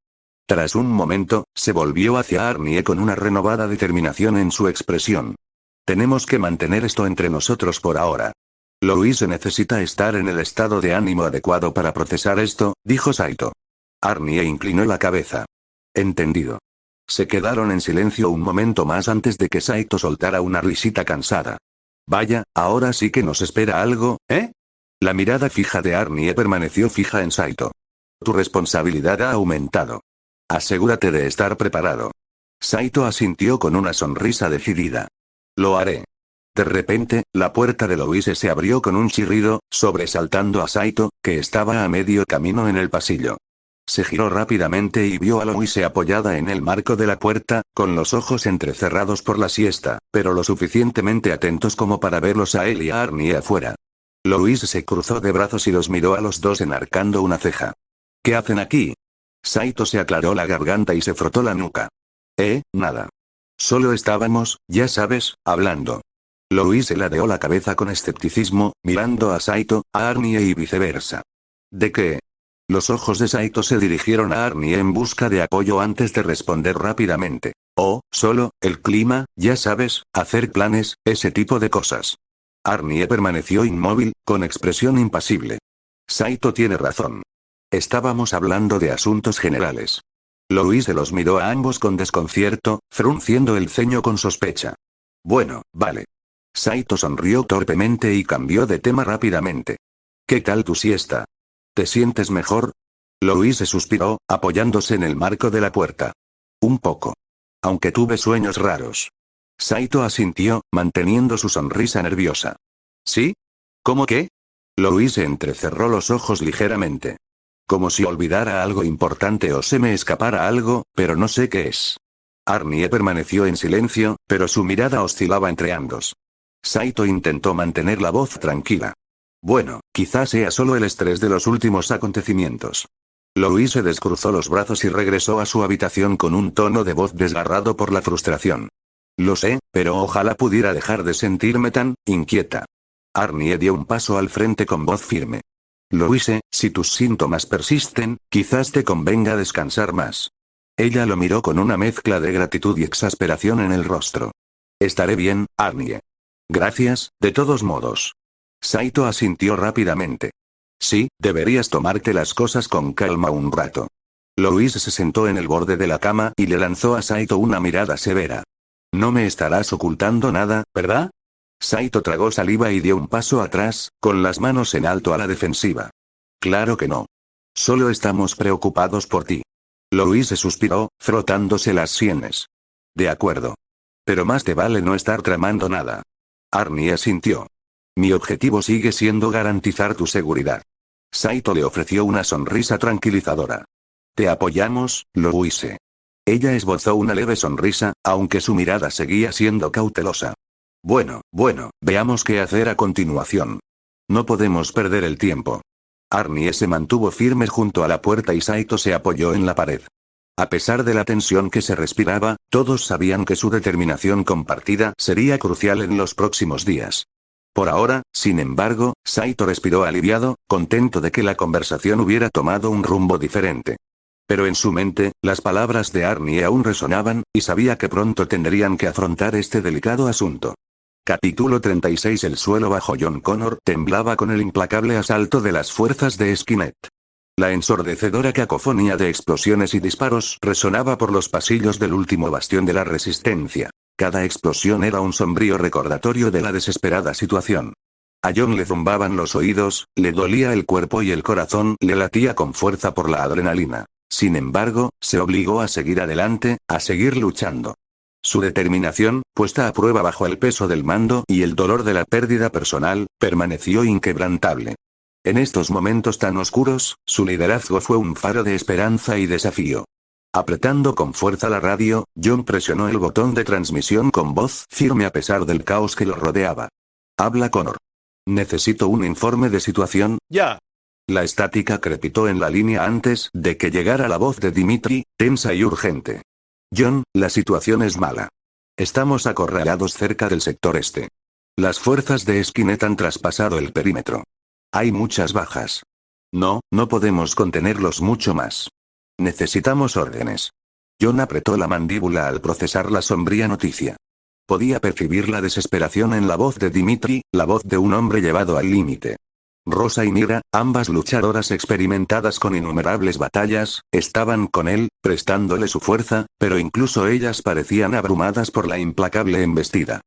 Tras un momento, se volvió hacia Arnie con una renovada determinación en su expresión. Tenemos que mantener esto entre nosotros por ahora. Louise necesita estar en el estado de ánimo adecuado para procesar esto, dijo Saito. Arnie inclinó la cabeza. Entendido. Se quedaron en silencio un momento más antes de que Saito soltara una risita cansada. Vaya, ahora sí que nos espera algo, ¿eh? La mirada fija de Arnie permaneció fija en Saito. Tu responsabilidad ha aumentado. Asegúrate de estar preparado. Saito asintió con una sonrisa decidida. Lo haré. De repente, la puerta de Louise se abrió con un chirrido, sobresaltando a Saito, que estaba a medio camino en el pasillo. Se giró rápidamente y vio a Louise apoyada en el marco de la puerta, con los ojos entrecerrados por la siesta, pero lo suficientemente atentos como para verlos a él y a Arnie afuera. Louise se cruzó de brazos y los miró a los dos enarcando una ceja. ¿Qué hacen aquí? Saito se aclaró la garganta y se frotó la nuca. Nada. Solo estábamos, ya sabes, hablando. Louise ladeó la cabeza con escepticismo, mirando a Saito, a Arnie y viceversa. ¿De qué? Los ojos de Saito se dirigieron a Arnie en busca de apoyo antes de responder rápidamente. Solo, el clima, ya sabes, hacer planes, ese tipo de cosas. Arnie permaneció inmóvil, con expresión impasible. Saito tiene razón. Estábamos hablando de asuntos generales. Louise los miró a ambos con desconcierto, frunciendo el ceño con sospecha. Bueno, vale. Saito sonrió torpemente y cambió de tema rápidamente. ¿Qué tal tu siesta? ¿Te sientes mejor? Louise suspiró, apoyándose en el marco de la puerta. Un poco. Aunque tuve sueños raros. Saito asintió, manteniendo su sonrisa nerviosa. ¿Sí? ¿Cómo qué? Louise entrecerró los ojos ligeramente. Como si olvidara algo importante o se me escapara algo, pero no sé qué es. Arnie permaneció en silencio, pero su mirada oscilaba entre ambos. Saito intentó mantener la voz tranquila. Bueno, quizás sea solo el estrés de los últimos acontecimientos. Louise descruzó los brazos y regresó a su habitación con un tono de voz desgarrado por la frustración. Lo sé, pero ojalá pudiera dejar de sentirme tan inquieta. Arnie dio un paso al frente con voz firme. Louise, si tus síntomas persisten, quizás te convenga descansar más. Ella lo miró con una mezcla de gratitud y exasperación en el rostro. Estaré bien, Arnie. Gracias, de todos modos. Saito asintió rápidamente. Sí, deberías tomarte las cosas con calma un rato. Louise se sentó en el borde de la cama y le lanzó a Saito una mirada severa. No me estarás ocultando nada, ¿verdad? Saito tragó saliva y dio un paso atrás, con las manos en alto a la defensiva. Claro que no. Solo estamos preocupados por ti. Louise suspiró, frotándose las sienes. De acuerdo. Pero más te vale no estar tramando nada. Arnie asintió. Mi objetivo sigue siendo garantizar tu seguridad. Saito le ofreció una sonrisa tranquilizadora. Te apoyamos, Louise. Ella esbozó una leve sonrisa, aunque su mirada seguía siendo cautelosa. Bueno, veamos qué hacer a continuación. No podemos perder el tiempo. Arnie se mantuvo firme junto a la puerta y Saito se apoyó en la pared. A pesar de la tensión que se respiraba, todos sabían que su determinación compartida sería crucial en los próximos días. Por ahora, sin embargo, Saito respiró aliviado, contento de que la conversación hubiera tomado un rumbo diferente. Pero en su mente, las palabras de Arnie aún resonaban, y sabía que pronto tendrían que afrontar este delicado asunto. Capítulo 36. El suelo bajo John Connor temblaba con el implacable asalto de las fuerzas de Skynet. La ensordecedora cacofonía de explosiones y disparos resonaba por los pasillos del último bastión de la resistencia. Cada explosión era un sombrío recordatorio de la desesperada situación. A John le zumbaban los oídos, le dolía el cuerpo y el corazón le latía con fuerza por la adrenalina. Sin embargo, se obligó a seguir adelante, a seguir luchando. Su determinación, puesta a prueba bajo el peso del mando y el dolor de la pérdida personal, permaneció inquebrantable. En estos momentos tan oscuros, su liderazgo fue un faro de esperanza y desafío. Apretando con fuerza la radio, John presionó el botón de transmisión con voz firme a pesar del caos que lo rodeaba. Habla Connor. Necesito un informe de situación, ya. La estática crepitó en la línea antes de que llegara la voz de Dimitri, tensa y urgente. John, la situación es mala. Estamos acorralados cerca del sector este. Las fuerzas de Skynet han traspasado el perímetro. Hay muchas bajas. No podemos contenerlos mucho más. Necesitamos órdenes. John apretó la mandíbula al procesar la sombría noticia. Podía percibir la desesperación en la voz de Dimitri, la voz de un hombre llevado al límite. Rosa y Mira, ambas luchadoras experimentadas con innumerables batallas, estaban con él, prestándole su fuerza, pero incluso ellas parecían abrumadas por la implacable embestida.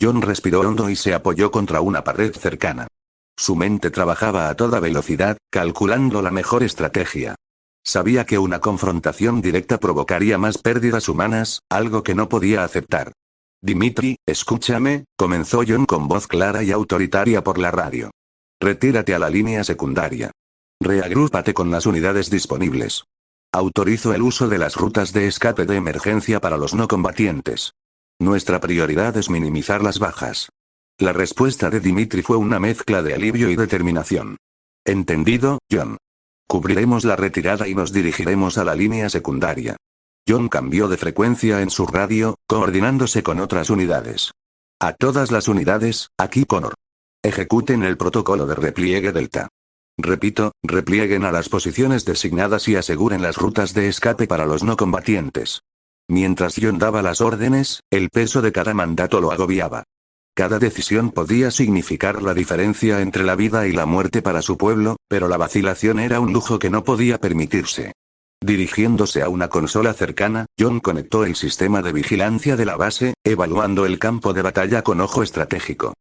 John respiró hondo y se apoyó contra una pared cercana. Su mente trabajaba a toda velocidad, calculando la mejor estrategia. Sabía que una confrontación directa provocaría más pérdidas humanas, algo que no podía aceptar. Dimitri, escúchame, comenzó John con voz clara y autoritaria por la radio. Retírate a la línea secundaria. Reagrúpate con las unidades disponibles. Autorizo el uso de las rutas de escape de emergencia para los no combatientes. Nuestra prioridad es minimizar las bajas. La respuesta de Dimitri fue una mezcla de alivio y determinación. Entendido, John. Cubriremos la retirada y nos dirigiremos a la línea secundaria. John cambió de frecuencia en su radio, coordinándose con otras unidades. A todas las unidades, aquí Connor. Ejecuten el protocolo de repliegue Delta. Repito, replieguen a las posiciones designadas y aseguren las rutas de escape para los no combatientes. Mientras John daba las órdenes, el peso de cada mandato lo agobiaba. Cada decisión podía significar la diferencia entre la vida y la muerte para su pueblo, pero la vacilación era un lujo que no podía permitirse. Dirigiéndose a una consola cercana, John conectó el sistema de vigilancia de la base, evaluando el campo de batalla con ojo estratégico.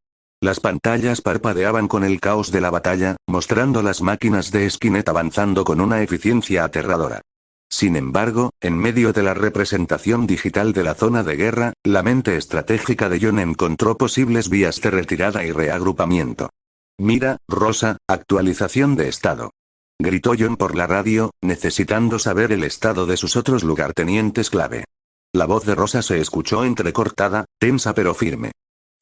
Las pantallas parpadeaban con el caos de la batalla, mostrando las máquinas de Skynet avanzando con una eficiencia aterradora. Sin embargo, en medio de la representación digital de la zona de guerra, la mente estratégica de John encontró posibles vías de retirada y reagrupamiento. Mira, Rosa, actualización de estado. Gritó John por la radio, necesitando saber el estado de sus otros lugartenientes clave. La voz de Rosa se escuchó entrecortada, tensa pero firme.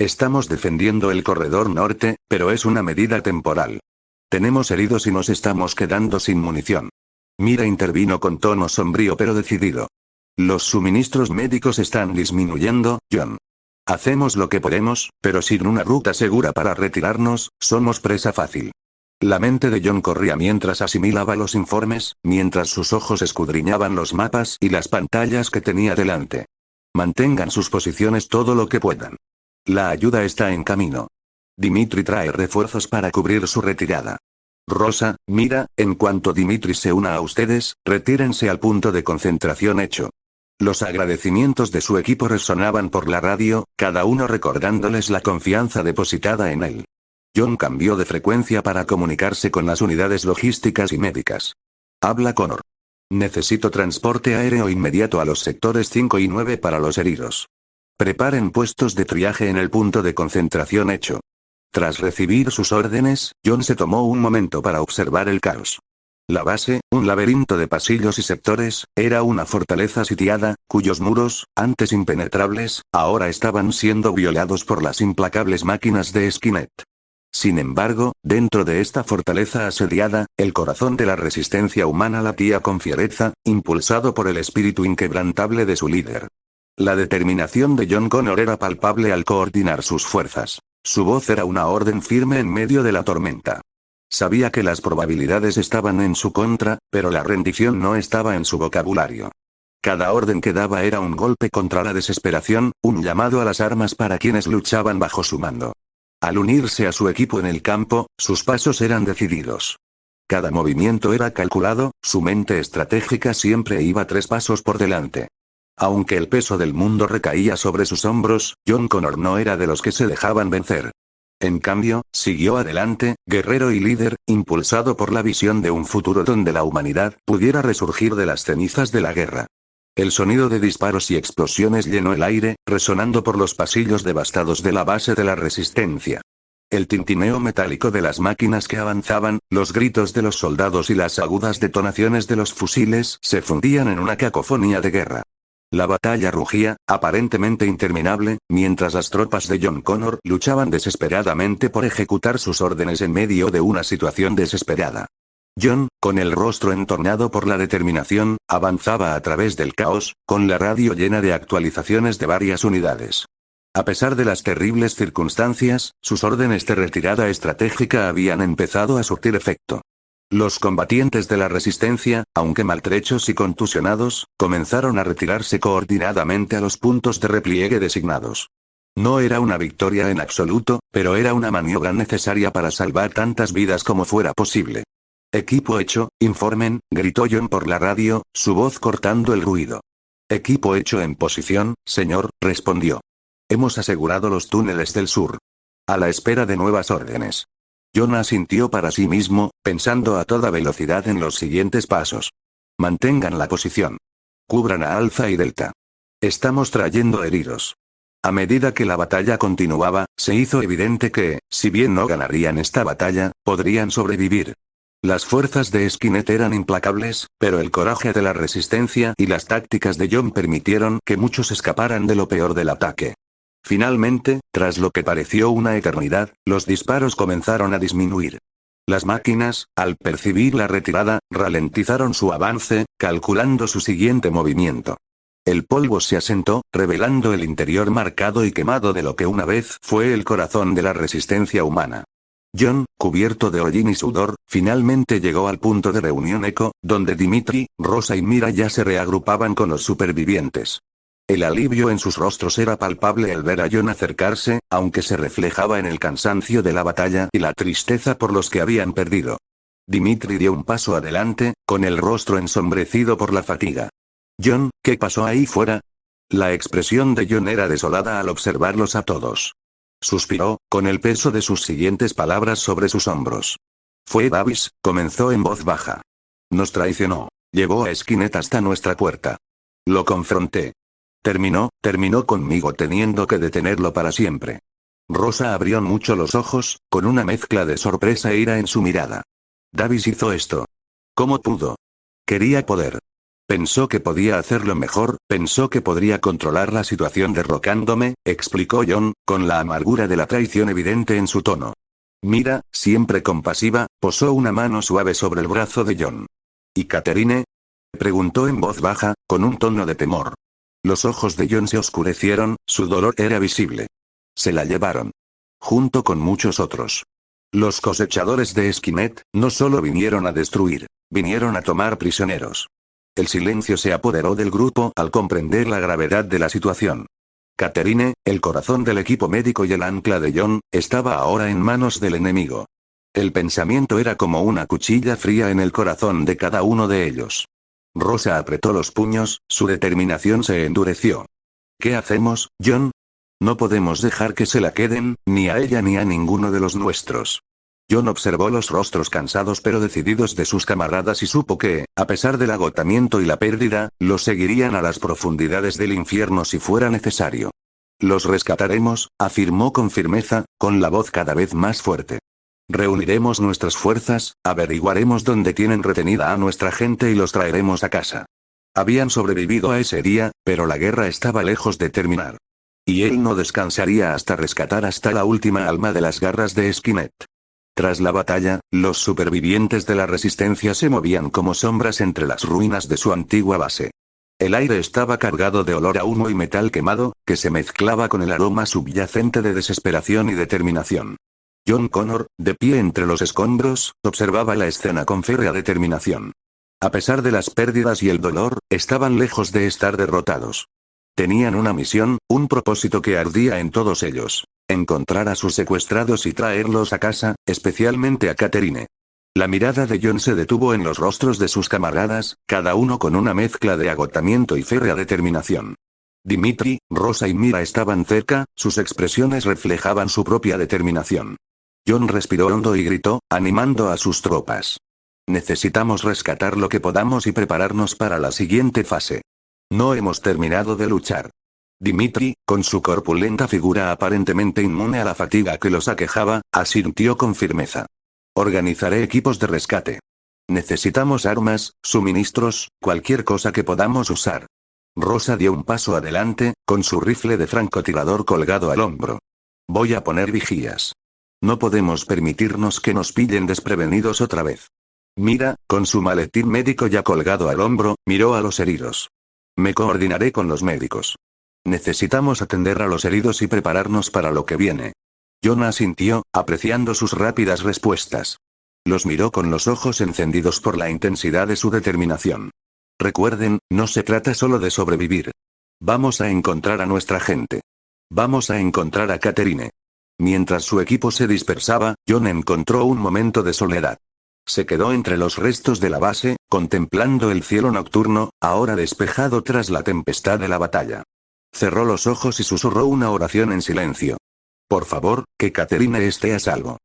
Estamos defendiendo el corredor norte, pero es una medida temporal. Tenemos heridos y nos estamos quedando sin munición. Mira intervino con tono sombrío pero decidido. Los suministros médicos están disminuyendo, John. Hacemos lo que podemos, pero sin una ruta segura para retirarnos, somos presa fácil. La mente de John corría mientras asimilaba los informes, mientras sus ojos escudriñaban los mapas y las pantallas que tenía delante. Mantengan sus posiciones todo lo que puedan. La ayuda está en camino. Dimitri trae refuerzos para cubrir su retirada. Rosa, Mira, en cuanto Dimitri se una a ustedes, retírense al punto de concentración hecho. Los agradecimientos de su equipo resonaban por la radio, cada uno recordándoles la confianza depositada en él. John cambió de frecuencia para comunicarse con las unidades logísticas y médicas. Habla Connor. Necesito transporte aéreo inmediato a los sectores 5 y 9 para los heridos. Preparen puestos de triaje en el punto de concentración hecho. Tras recibir sus órdenes, John se tomó un momento para observar el caos. La base, un laberinto de pasillos y sectores, era una fortaleza sitiada, cuyos muros, antes impenetrables, ahora estaban siendo violados por las implacables máquinas de Skynet. Sin embargo, dentro de esta fortaleza asediada, el corazón de la resistencia humana latía con fiereza, impulsado por el espíritu inquebrantable de su líder. La determinación de John Connor era palpable al coordinar sus fuerzas. Su voz era una orden firme en medio de la tormenta. Sabía que las probabilidades estaban en su contra, pero la rendición no estaba en su vocabulario. Cada orden que daba era un golpe contra la desesperación, un llamado a las armas para quienes luchaban bajo su mando. Al unirse a su equipo en el campo, sus pasos eran decididos. Cada movimiento era calculado, su mente estratégica siempre iba 3 pasos por delante. Aunque el peso del mundo recaía sobre sus hombros, John Connor no era de los que se dejaban vencer. En cambio, siguió adelante, guerrero y líder, impulsado por la visión de un futuro donde la humanidad pudiera resurgir de las cenizas de la guerra. El sonido de disparos y explosiones llenó el aire, resonando por los pasillos devastados de la base de la resistencia. El tintineo metálico de las máquinas que avanzaban, los gritos de los soldados y las agudas detonaciones de los fusiles se fundían en una cacofonía de guerra. La batalla rugía, aparentemente interminable, mientras las tropas de John Connor luchaban desesperadamente por ejecutar sus órdenes en medio de una situación desesperada. John, con el rostro entornado por la determinación, avanzaba a través del caos, con la radio llena de actualizaciones de varias unidades. A pesar de las terribles circunstancias, sus órdenes de retirada estratégica habían empezado a surtir efecto. Los combatientes de la resistencia, aunque maltrechos y contusionados, comenzaron a retirarse coordinadamente a los puntos de repliegue designados. No era una victoria en absoluto, pero era una maniobra necesaria para salvar tantas vidas como fuera posible. Equipo hecho, informen, gritó John por la radio, su voz cortando el ruido. Equipo hecho en posición, señor, respondió. Hemos asegurado los túneles del sur. A la espera de nuevas órdenes. John asintió para sí mismo, pensando a toda velocidad en los siguientes pasos. Mantengan la posición. Cubran a Alfa y Delta. Estamos trayendo heridos. A medida que la batalla continuaba, se hizo evidente que, si bien no ganarían esta batalla, podrían sobrevivir. Las fuerzas de Skynet eran implacables, pero el coraje de la resistencia y las tácticas de John permitieron que muchos escaparan de lo peor del ataque. Finalmente, tras lo que pareció una eternidad, los disparos comenzaron a disminuir. Las máquinas, al percibir la retirada, ralentizaron su avance, calculando su siguiente movimiento. El polvo se asentó, revelando el interior marcado y quemado de lo que una vez fue el corazón de la resistencia humana. John, cubierto de hollín y sudor, finalmente llegó al punto de reunión Echo, donde Dimitri, Rosa y Mira ya se reagrupaban con los supervivientes. El alivio en sus rostros era palpable al ver a John acercarse, aunque se reflejaba en el cansancio de la batalla y la tristeza por los que habían perdido. Dimitri dio un paso adelante, con el rostro ensombrecido por la fatiga. John, ¿qué pasó ahí fuera? La expresión de John era desolada al observarlos a todos. Suspiró, con el peso de sus siguientes palabras sobre sus hombros. Fue Davis, comenzó en voz baja. Nos llevó a Skynet hasta nuestra puerta. Lo confronté. Terminó conmigo teniendo que detenerlo para siempre. Rosa abrió mucho los ojos, con una mezcla de sorpresa e ira en su mirada. Davis hizo esto. ¿Cómo pudo? Quería poder. Pensó que podía hacerlo mejor, pensó que podría controlar la situación derrocándome, explicó John, con la amargura de la traición evidente en su tono. Mira, siempre compasiva, posó una mano suave sobre el brazo de John. ¿Y Catherine? Preguntó en voz baja, con un tono de temor. Los ojos de John se oscurecieron, su dolor era visible. Se la llevaron. Junto con muchos otros. Los cosechadores de Skynet, no solo vinieron a destruir, vinieron a tomar prisioneros. El silencio se apoderó del grupo al comprender la gravedad de la situación. Catherine, el corazón del equipo médico y el ancla de John, estaba ahora en manos del enemigo. El pensamiento era como una cuchilla fría en el corazón de cada uno de ellos. Rosa apretó los puños, su determinación se endureció. ¿Qué hacemos, John? No podemos dejar que se la queden, ni a ella ni a ninguno de los nuestros. John observó los rostros cansados pero decididos de sus camaradas y supo que, a pesar del agotamiento y la pérdida, los seguirían a las profundidades del infierno si fuera necesario. Los rescataremos, afirmó con firmeza, con la voz cada vez más fuerte. Reuniremos nuestras fuerzas, averiguaremos dónde tienen retenida a nuestra gente y los traeremos a casa. Habían sobrevivido a ese día, pero la guerra estaba lejos de terminar. Y él no descansaría hasta rescatar hasta la última alma de las garras de Skynet. Tras la batalla, los supervivientes de la resistencia se movían como sombras entre las ruinas de su antigua base. El aire estaba cargado de olor a humo y metal quemado, que se mezclaba con el aroma subyacente de desesperación y determinación. John Connor, de pie entre los escombros, observaba la escena con férrea determinación. A pesar de las pérdidas y el dolor, estaban lejos de estar derrotados. Tenían una misión, un propósito que ardía en todos ellos. Encontrar a sus secuestrados y traerlos a casa, especialmente a Catherine. La mirada de John se detuvo en los rostros de sus camaradas, cada uno con una mezcla de agotamiento y férrea determinación. Dimitri, Rosa y Mira estaban cerca, sus expresiones reflejaban su propia determinación. John respiró hondo y gritó, animando a sus tropas. Necesitamos rescatar lo que podamos y prepararnos para la siguiente fase. No hemos terminado de luchar. Dimitri, con su corpulenta figura aparentemente inmune a la fatiga que los aquejaba, asintió con firmeza. Organizaré equipos de rescate. Necesitamos armas, suministros, cualquier cosa que podamos usar. Rosa dio un paso adelante, con su rifle de francotirador colgado al hombro. Voy a poner vigías. No podemos permitirnos que nos pillen desprevenidos otra vez. Mira, con su maletín médico ya colgado al hombro, miró a los heridos. Me coordinaré con los médicos. Necesitamos atender a los heridos y prepararnos para lo que viene. John asintió, apreciando sus rápidas respuestas. Los miró con los ojos encendidos por la intensidad de su determinación. Recuerden, no se trata solo de sobrevivir. Vamos a encontrar a nuestra gente. Vamos a encontrar a Catherine. Mientras su equipo se dispersaba, John encontró un momento de soledad. Se quedó entre los restos de la base, contemplando el cielo nocturno, ahora despejado tras la tempestad de la batalla. Cerró los ojos y susurró una oración en silencio. Por favor, que Catherine esté a salvo.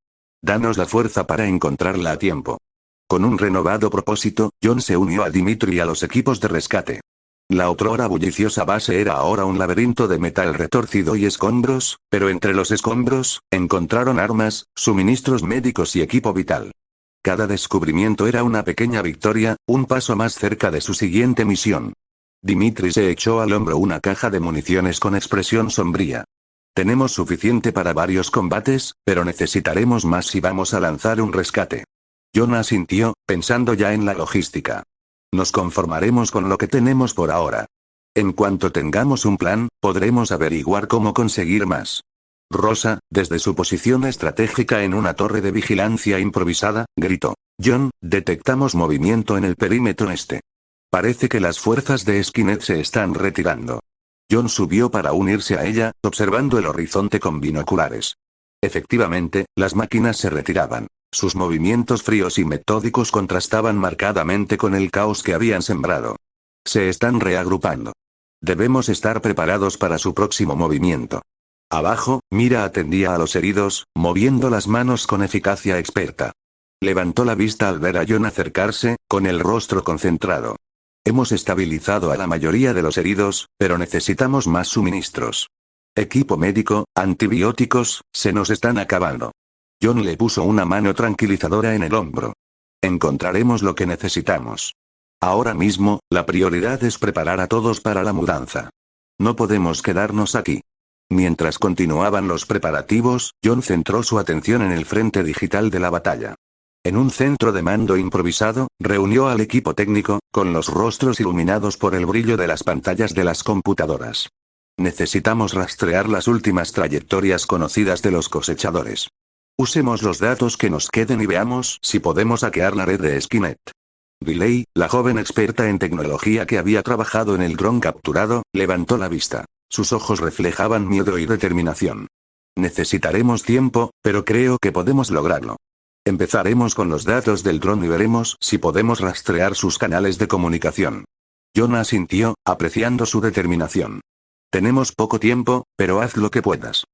Danos la fuerza para encontrarla a tiempo. Con un renovado propósito, John se unió a Dimitri y a los equipos de rescate. La otrora bulliciosa base era ahora un laberinto de metal retorcido y escombros, pero entre los escombros, encontraron armas, suministros médicos y equipo vital. Cada descubrimiento era una pequeña victoria, un paso más cerca de su siguiente misión. Dimitri se echó al hombro una caja de municiones con expresión sombría. Tenemos suficiente para varios combates, pero necesitaremos más si vamos a lanzar un rescate. John asintió, pensando ya en la logística. Nos conformaremos con lo que tenemos por ahora. En cuanto tengamos un plan, podremos averiguar cómo conseguir más. Rosa, desde su posición estratégica en una torre de vigilancia improvisada, gritó. John, detectamos movimiento en el perímetro este. Parece que las fuerzas de Skynet se están retirando. John subió para unirse a ella, observando el horizonte con binoculares. Efectivamente, las máquinas se retiraban. Sus movimientos fríos y metódicos contrastaban marcadamente con el caos que habían sembrado. Se están reagrupando. Debemos estar preparados para su próximo movimiento. Abajo, Mira atendía a los heridos, moviendo las manos con eficacia experta. Levantó la vista al ver a John acercarse, con el rostro concentrado. Hemos estabilizado a la mayoría de los heridos, pero necesitamos más suministros. Equipo médico, antibióticos, se nos están acabando. John le puso una mano tranquilizadora en el hombro. Encontraremos lo que necesitamos. Ahora mismo, la prioridad es preparar a todos para la mudanza. No podemos quedarnos aquí. Mientras continuaban los preparativos, John centró su atención en el frente digital de la batalla. En un centro de mando improvisado, reunió al equipo técnico, con los rostros iluminados por el brillo de las pantallas de las computadoras. Necesitamos rastrear las últimas trayectorias conocidas de los cosechadores. Usemos los datos que nos queden y veamos si podemos hackear la red de Skynet. Riley, la joven experta en tecnología que había trabajado en el dron capturado, levantó la vista. Sus ojos reflejaban miedo y determinación. Necesitaremos tiempo, pero creo que podemos lograrlo. Empezaremos con los datos del dron y veremos si podemos rastrear sus canales de comunicación. John asintió, apreciando su determinación. Tenemos poco tiempo, pero haz lo que puedas.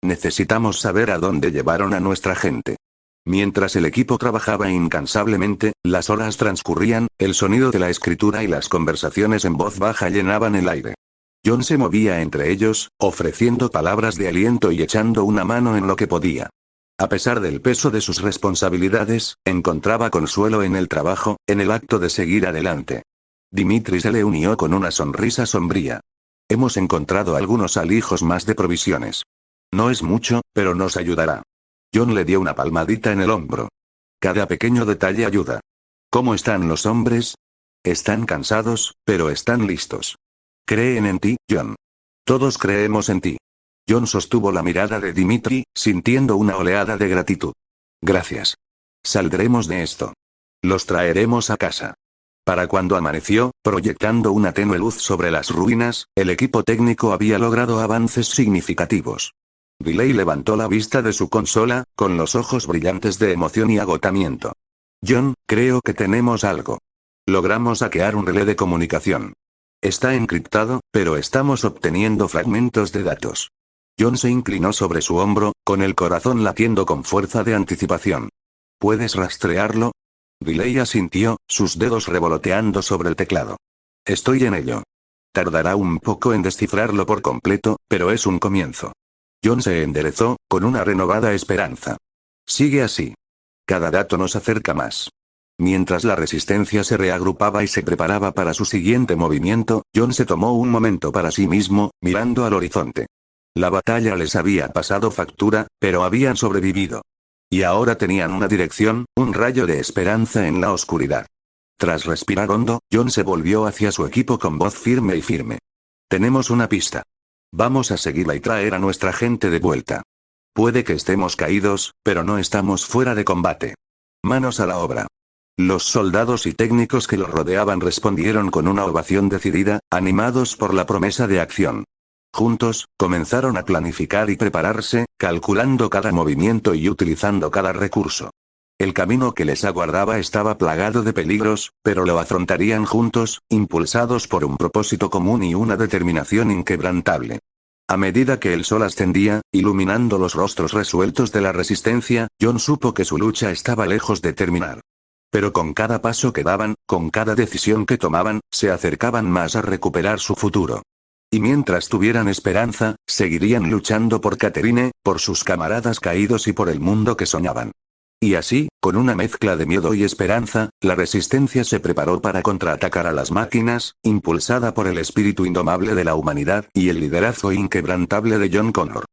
Necesitamos saber a dónde llevaron a nuestra gente. Mientras el equipo trabajaba incansablemente, las horas transcurrían, el sonido de la escritura y las conversaciones en voz baja llenaban el aire. John se movía entre ellos, ofreciendo palabras de aliento y echando una mano en lo que podía. A pesar del peso de sus responsabilidades, encontraba consuelo en el trabajo, en el acto de seguir adelante. Dimitri se le unió con una sonrisa sombría. Hemos encontrado algunos alijos más de provisiones. No es mucho, pero nos ayudará. John le dio una palmadita en el hombro. Cada pequeño detalle ayuda. ¿Cómo están los hombres? Están cansados, pero están listos. Creen en ti, John. Todos creemos en ti. John sostuvo la mirada de Dimitri, sintiendo una oleada de gratitud. Gracias. Saldremos de esto. Los traeremos a casa. Para cuando amaneció, proyectando una tenue luz sobre las ruinas, el equipo técnico había logrado avances significativos. Riley levantó la vista de su consola, con los ojos brillantes de emoción y agotamiento. John, creo que tenemos algo. Logramos hackear un relé de comunicación. Está encriptado, pero estamos obteniendo fragmentos de datos. John se inclinó sobre su hombro, con el corazón latiendo con fuerza de anticipación. ¿Puedes rastrearlo? Riley asintió, sus dedos revoloteando sobre el teclado. Estoy en ello. Tardará un poco en descifrarlo por completo, pero es un comienzo. John se enderezó, con una renovada esperanza. Sigue así. Cada dato nos acerca más. Mientras la resistencia se reagrupaba y se preparaba para su siguiente movimiento, John se tomó un momento para sí mismo, mirando al horizonte. La batalla les había pasado factura, pero habían sobrevivido. Y ahora tenían una dirección, un rayo de esperanza en la oscuridad. Tras respirar hondo, John se volvió hacia su equipo con voz firme y firme. Tenemos una pista. Vamos a seguirla y traer a nuestra gente de vuelta. Puede que estemos caídos, pero no estamos fuera de combate. Manos a la obra. Los soldados y técnicos que los rodeaban respondieron con una ovación decidida, animados por la promesa de acción. Juntos, comenzaron a planificar y prepararse, calculando cada movimiento y utilizando cada recurso. El camino que les aguardaba estaba plagado de peligros, pero lo afrontarían juntos, impulsados por un propósito común y una determinación inquebrantable. A medida que el sol ascendía, iluminando los rostros resueltos de la resistencia, John supo que su lucha estaba lejos de terminar. Pero con cada paso que daban, con cada decisión que tomaban, se acercaban más a recuperar su futuro. Y mientras tuvieran esperanza, seguirían luchando por Catherine, por sus camaradas caídos y por el mundo que soñaban. Y así, con una mezcla de miedo y esperanza, la resistencia se preparó para contraatacar a las máquinas, impulsada por el espíritu indomable de la humanidad y el liderazgo inquebrantable de John Connor.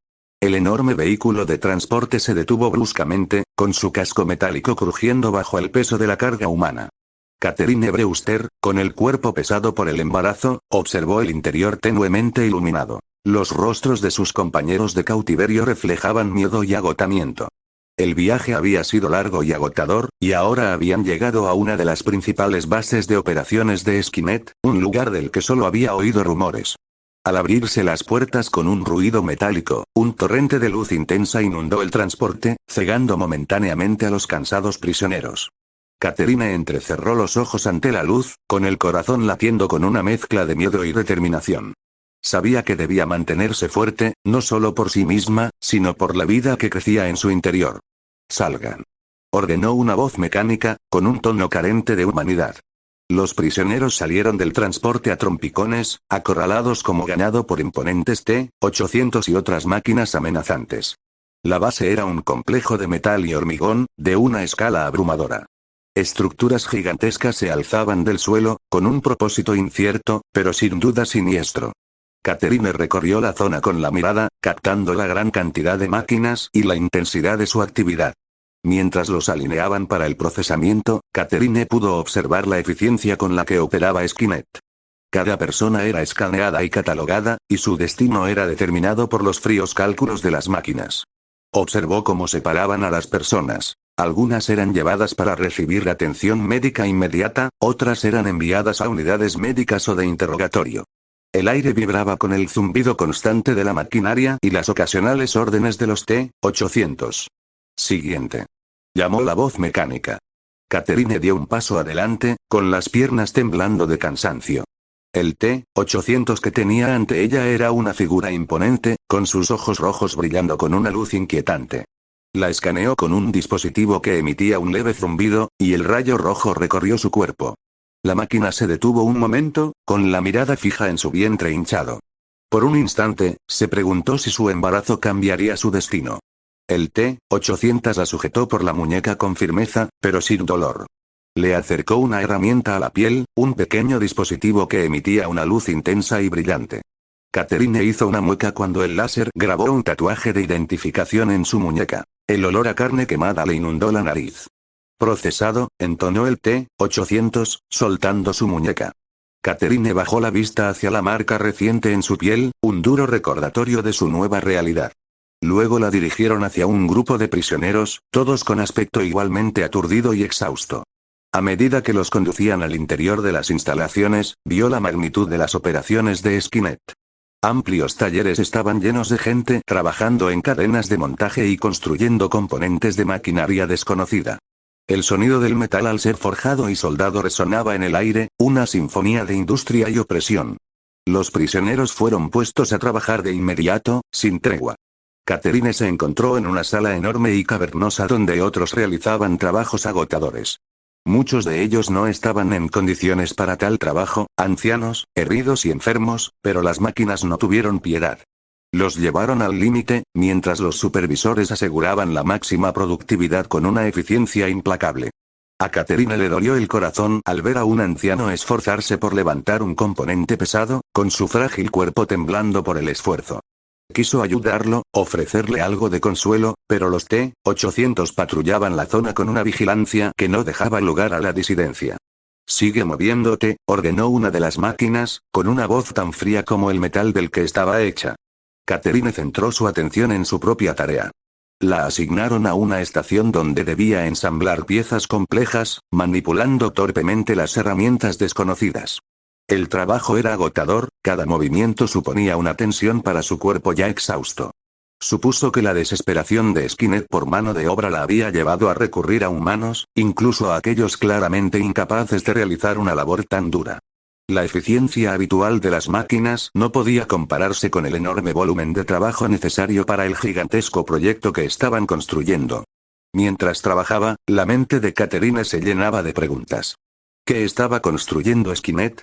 El enorme vehículo de transporte se detuvo bruscamente, con su casco metálico crujiendo bajo el peso de la carga humana. Catherine Brewster, con el cuerpo pesado por el embarazo, observó el interior tenuemente iluminado. Los rostros de sus compañeros de cautiverio reflejaban miedo y agotamiento. El viaje había sido largo y agotador, y ahora habían llegado a una de las principales bases de operaciones de Skynet, un lugar del que solo había oído rumores. Al abrirse las puertas con un ruido metálico, un torrente de luz intensa inundó el transporte, cegando momentáneamente a los cansados prisioneros. Catherine entrecerró los ojos ante la luz, con el corazón latiendo con una mezcla de miedo y determinación. Sabía que debía mantenerse fuerte, no solo por sí misma, sino por la vida que crecía en su interior. Salgan. Ordenó una voz mecánica, con un tono carente de humanidad. Los prisioneros salieron del transporte a trompicones, acorralados como ganado por imponentes T-800 y otras máquinas amenazantes. La base era un complejo de metal y hormigón, de una escala abrumadora. Estructuras gigantescas se alzaban del suelo, con un propósito incierto, pero sin duda siniestro. Catherine recorrió la zona con la mirada, captando la gran cantidad de máquinas y la intensidad de su actividad. Mientras los alineaban para el procesamiento, Catherine pudo observar la eficiencia con la que operaba Skynet. Cada persona era escaneada y catalogada, y su destino era determinado por los fríos cálculos de las máquinas. Observó cómo separaban a las personas. Algunas eran llevadas para recibir atención médica inmediata, otras eran enviadas a unidades médicas o de interrogatorio. El aire vibraba con el zumbido constante de la maquinaria y las ocasionales órdenes de los T-800. Siguiente. Llamó la voz mecánica. Catherine dio un paso adelante, con las piernas temblando de cansancio. El T-800 que tenía ante ella era una figura imponente, con sus ojos rojos brillando con una luz inquietante. La escaneó con un dispositivo que emitía un leve zumbido, y el rayo rojo recorrió su cuerpo. La máquina se detuvo un momento, con la mirada fija en su vientre hinchado. Por un instante, se preguntó si su embarazo cambiaría su destino. El T-800 la sujetó por la muñeca con firmeza, pero sin dolor. Le acercó una herramienta a la piel, un pequeño dispositivo que emitía una luz intensa y brillante. Catherine hizo una mueca cuando el láser grabó un tatuaje de identificación en su muñeca. El olor a carne quemada le inundó la nariz. Procesado, entonó el T-800, soltando su muñeca. Catherine bajó la vista hacia la marca reciente en su piel, un duro recordatorio de su nueva realidad. Luego la dirigieron hacia un grupo de prisioneros, todos con aspecto igualmente aturdido y exhausto. A medida que los conducían al interior de las instalaciones, vio la magnitud de las operaciones de Skynet. Amplios talleres estaban llenos de gente trabajando en cadenas de montaje y construyendo componentes de maquinaria desconocida. El sonido del metal al ser forjado y soldado resonaba en el aire, una sinfonía de industria y opresión. Los prisioneros fueron puestos a trabajar de inmediato, sin tregua. Catherine se encontró en una sala enorme y cavernosa donde otros realizaban trabajos agotadores. Muchos de ellos no estaban en condiciones para tal trabajo, ancianos, heridos y enfermos, pero las máquinas no tuvieron piedad. Los llevaron al límite, mientras los supervisores aseguraban la máxima productividad con una eficiencia implacable. A Catherine le dolió el corazón al ver a un anciano esforzarse por levantar un componente pesado, con su frágil cuerpo temblando por el esfuerzo. Quiso ayudarlo, ofrecerle algo de consuelo, pero los T-800 patrullaban la zona con una vigilancia que no dejaba lugar a la disidencia. «Sigue moviéndote», ordenó una de las máquinas, con una voz tan fría como el metal del que estaba hecha. Catherine centró su atención en su propia tarea. La asignaron a una estación donde debía ensamblar piezas complejas, manipulando torpemente las herramientas desconocidas. El trabajo era agotador, cada movimiento suponía una tensión para su cuerpo ya exhausto. Supuso que la desesperación de Skynet por mano de obra la había llevado a recurrir a humanos, incluso a aquellos claramente incapaces de realizar una labor tan dura. La eficiencia habitual de las máquinas no podía compararse con el enorme volumen de trabajo necesario para el gigantesco proyecto que estaban construyendo. Mientras trabajaba, la mente de Catherine se llenaba de preguntas. ¿Qué estaba construyendo Skynet?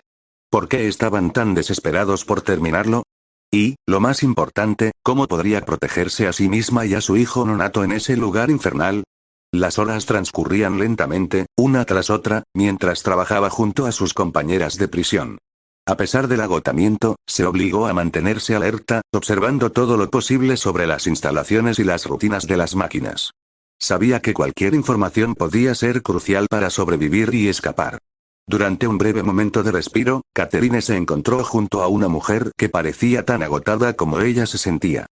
¿Por qué estaban tan desesperados por terminarlo? Y, lo más importante, ¿cómo podría protegerse a sí misma y a su hijo nonato en ese lugar infernal? Las horas transcurrían lentamente, una tras otra, mientras trabajaba junto a sus compañeras de prisión. A pesar del agotamiento, se obligó a mantenerse alerta, observando todo lo posible sobre las instalaciones y las rutinas de las máquinas. Sabía que cualquier información podía ser crucial para sobrevivir y escapar. Durante un breve momento de respiro, Catherine se encontró junto a una mujer que parecía tan agotada como ella se sentía.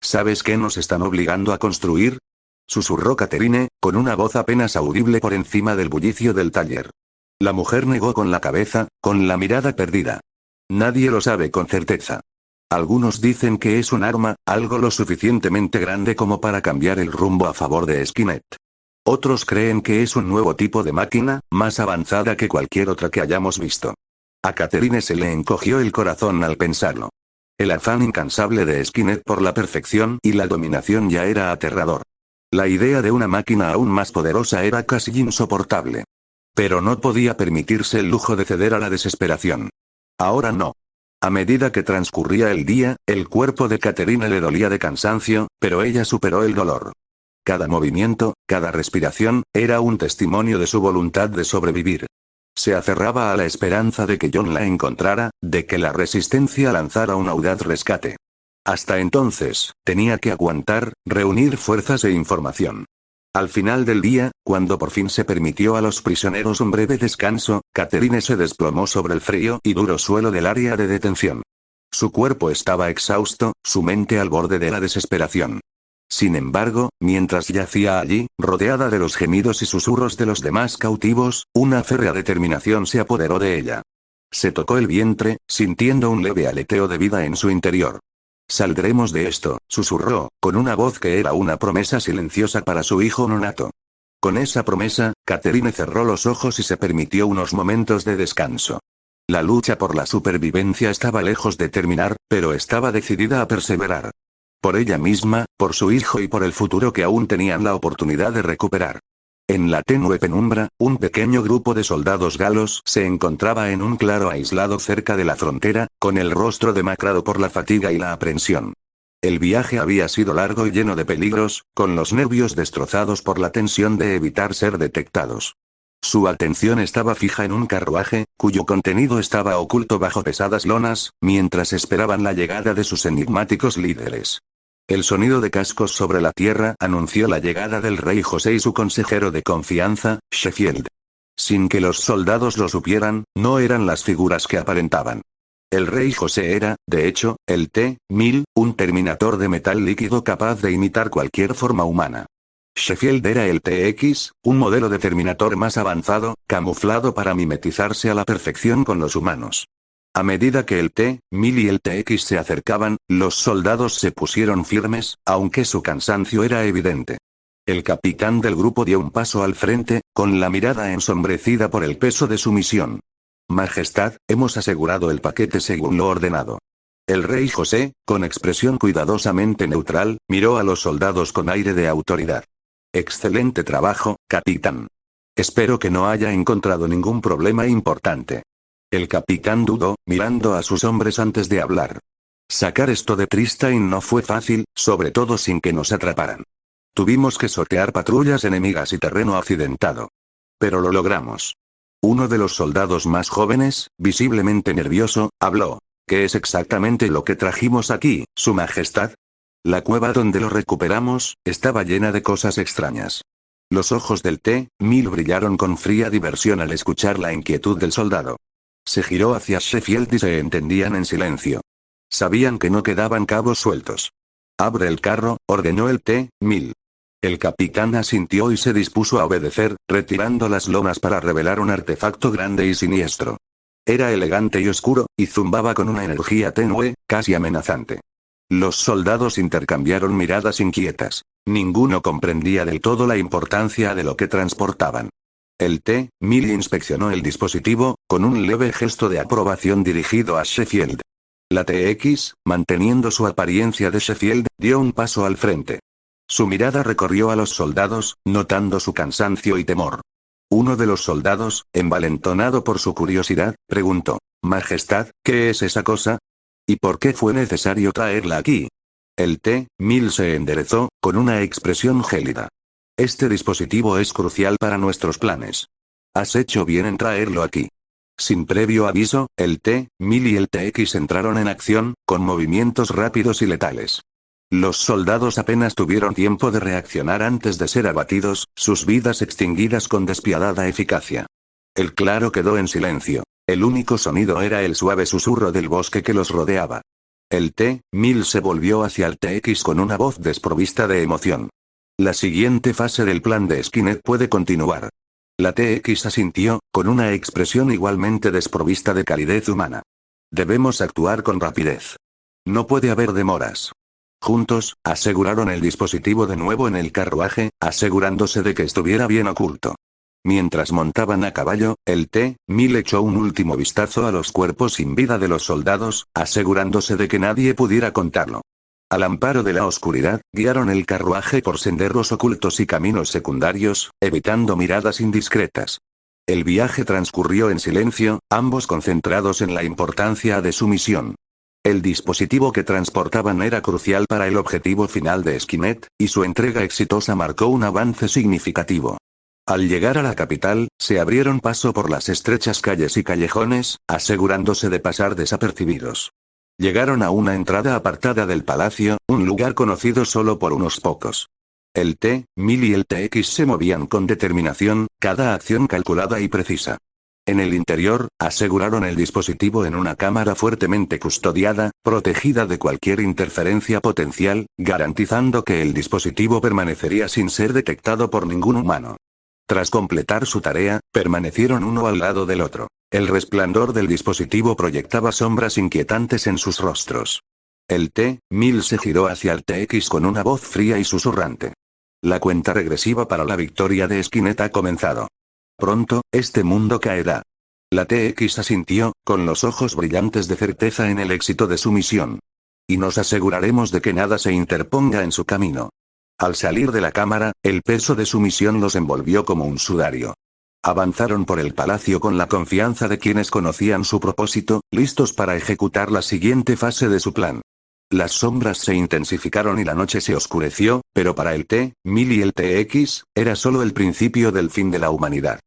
¿Sabes qué nos están obligando a construir?, susurró Catherine, con una voz apenas audible por encima del bullicio del taller. La mujer negó con la cabeza, con la mirada perdida. Nadie lo sabe con certeza. Algunos dicen que es un arma, algo lo suficientemente grande como para cambiar el rumbo a favor de Skynet. Otros creen que es un nuevo tipo de máquina, más avanzada que cualquier otra que hayamos visto. A Catherine se le encogió el corazón al pensarlo. El afán incansable de Skynet por la perfección y la dominación ya era aterrador. La idea de una máquina aún más poderosa era casi insoportable. Pero no podía permitirse el lujo de ceder a la desesperación. Ahora no. A medida que transcurría el día, el cuerpo de Catherine le dolía de cansancio, pero ella superó el dolor. Cada movimiento, cada respiración, era un testimonio de su voluntad de sobrevivir. Se aferraba a la esperanza de que John la encontrara, de que la resistencia lanzara un audaz rescate. Hasta entonces, tenía que aguantar, reunir fuerzas e información. Al final del día, cuando por fin se permitió a los prisioneros un breve descanso, Catherine se desplomó sobre el frío y duro suelo del área de detención. Su cuerpo estaba exhausto, su mente al borde de la desesperación. Sin embargo, mientras yacía allí, rodeada de los gemidos y susurros de los demás cautivos, una férrea determinación se apoderó de ella. Se tocó el vientre, sintiendo un leve aleteo de vida en su interior. «Saldremos de esto», susurró, con una voz que era una promesa silenciosa para su hijo nonato. Con esa promesa, Catherine cerró los ojos y se permitió unos momentos de descanso. La lucha por la supervivencia estaba lejos de terminar, pero estaba decidida a perseverar. Por ella misma, por su hijo y por el futuro que aún tenían la oportunidad de recuperar. En la tenue penumbra, un pequeño grupo de soldados galos se encontraba en un claro aislado cerca de la frontera, con el rostro demacrado por la fatiga y la aprensión. El viaje había sido largo y lleno de peligros, con los nervios destrozados por la tensión de evitar ser detectados. Su atención estaba fija en un carruaje, cuyo contenido estaba oculto bajo pesadas lonas, mientras esperaban la llegada de sus enigmáticos líderes. El sonido de cascos sobre la tierra anunció la llegada del rey José y su consejero de confianza, Sheffield. Sin que los soldados lo supieran, no eran las figuras que aparentaban. El rey José era, de hecho, el T-1000, un terminator de metal líquido capaz de imitar cualquier forma humana. Sheffield era el TX, un modelo de terminator más avanzado, camuflado para mimetizarse a la perfección con los humanos. A medida que el T-1000 y el TX se acercaban, los soldados se pusieron firmes, aunque su cansancio era evidente. El capitán del grupo dio un paso al frente, con la mirada ensombrecida por el peso de su misión. Majestad, hemos asegurado el paquete según lo ordenado. El rey José, con expresión cuidadosamente neutral, miró a los soldados con aire de autoridad. Excelente trabajo, capitán. Espero que no haya encontrado ningún problema importante. El capitán dudó, mirando a sus hombres antes de hablar. Sacar esto de Tristain no fue fácil, sobre todo sin que nos atraparan. Tuvimos que sortear patrullas enemigas y terreno accidentado. Pero lo logramos. Uno de los soldados más jóvenes, visiblemente nervioso, habló. ¿Qué es exactamente lo que trajimos aquí, Su Majestad? La cueva donde lo recuperamos, estaba llena de cosas extrañas. Los ojos del T-1000 brillaron con fría diversión al escuchar la inquietud del soldado. Se giró hacia Sheffield y se entendían en silencio. Sabían que no quedaban cabos sueltos. Abre el carro, ordenó el T-1000. El capitán asintió y se dispuso a obedecer, retirando las lonas para revelar un artefacto grande y siniestro. Era elegante y oscuro, y zumbaba con una energía tenue, casi amenazante. Los soldados intercambiaron miradas inquietas. Ninguno comprendía del todo la importancia de lo que transportaban. El T-1000 inspeccionó el dispositivo, con un leve gesto de aprobación dirigido a Sheffield. La TX, manteniendo su apariencia de Sheffield, dio un paso al frente. Su mirada recorrió a los soldados, notando su cansancio y temor. Uno de los soldados, envalentonado por su curiosidad, preguntó: Majestad, ¿qué es esa cosa? ¿Y por qué fue necesario traerla aquí? El T-1000 se enderezó, con una expresión gélida. Este dispositivo es crucial para nuestros planes. Has hecho bien en traerlo aquí. Sin previo aviso, el T-1000 y el TX entraron en acción, con movimientos rápidos y letales. Los soldados apenas tuvieron tiempo de reaccionar antes de ser abatidos, sus vidas extinguidas con despiadada eficacia. El claro quedó en silencio. El único sonido era el suave susurro del bosque que los rodeaba. El T-1000 se volvió hacia el TX con una voz desprovista de emoción. La siguiente fase del plan de Skynet puede continuar. La TX asintió, con una expresión igualmente desprovista de calidez humana. Debemos actuar con rapidez. No puede haber demoras. Juntos, aseguraron el dispositivo de nuevo en el carruaje, asegurándose de que estuviera bien oculto. Mientras montaban a caballo, el T-1000 echó un último vistazo a los cuerpos sin vida de los soldados, asegurándose de que nadie pudiera contarlo. Al amparo de la oscuridad, guiaron el carruaje por senderos ocultos y caminos secundarios, evitando miradas indiscretas. El viaje transcurrió en silencio, ambos concentrados en la importancia de su misión. El dispositivo que transportaban era crucial para el objetivo final de Skynet, y su entrega exitosa marcó un avance significativo. Al llegar a la capital, se abrieron paso por las estrechas calles y callejones, asegurándose de pasar desapercibidos. Llegaron a una entrada apartada del palacio, un lugar conocido solo por unos pocos. El T-1000 y el TX se movían con determinación, cada acción calculada y precisa. En el interior, aseguraron el dispositivo en una cámara fuertemente custodiada, protegida de cualquier interferencia potencial, garantizando que el dispositivo permanecería sin ser detectado por ningún humano. Tras completar su tarea, permanecieron uno al lado del otro. El resplandor del dispositivo proyectaba sombras inquietantes en sus rostros. El T-1000 se giró hacia el TX con una voz fría y susurrante. La cuenta regresiva para la victoria de Skynet ha comenzado. Pronto, este mundo caerá. La TX asintió, con los ojos brillantes de certeza en el éxito de su misión. Y nos aseguraremos de que nada se interponga en su camino. Al salir de la cámara, el peso de su misión los envolvió como un sudario. Avanzaron por el palacio con la confianza de quienes conocían su propósito, listos para ejecutar la siguiente fase de su plan. Las sombras se intensificaron y la noche se oscureció, pero para el T-1000 y el TX, era solo el principio del fin de la humanidad.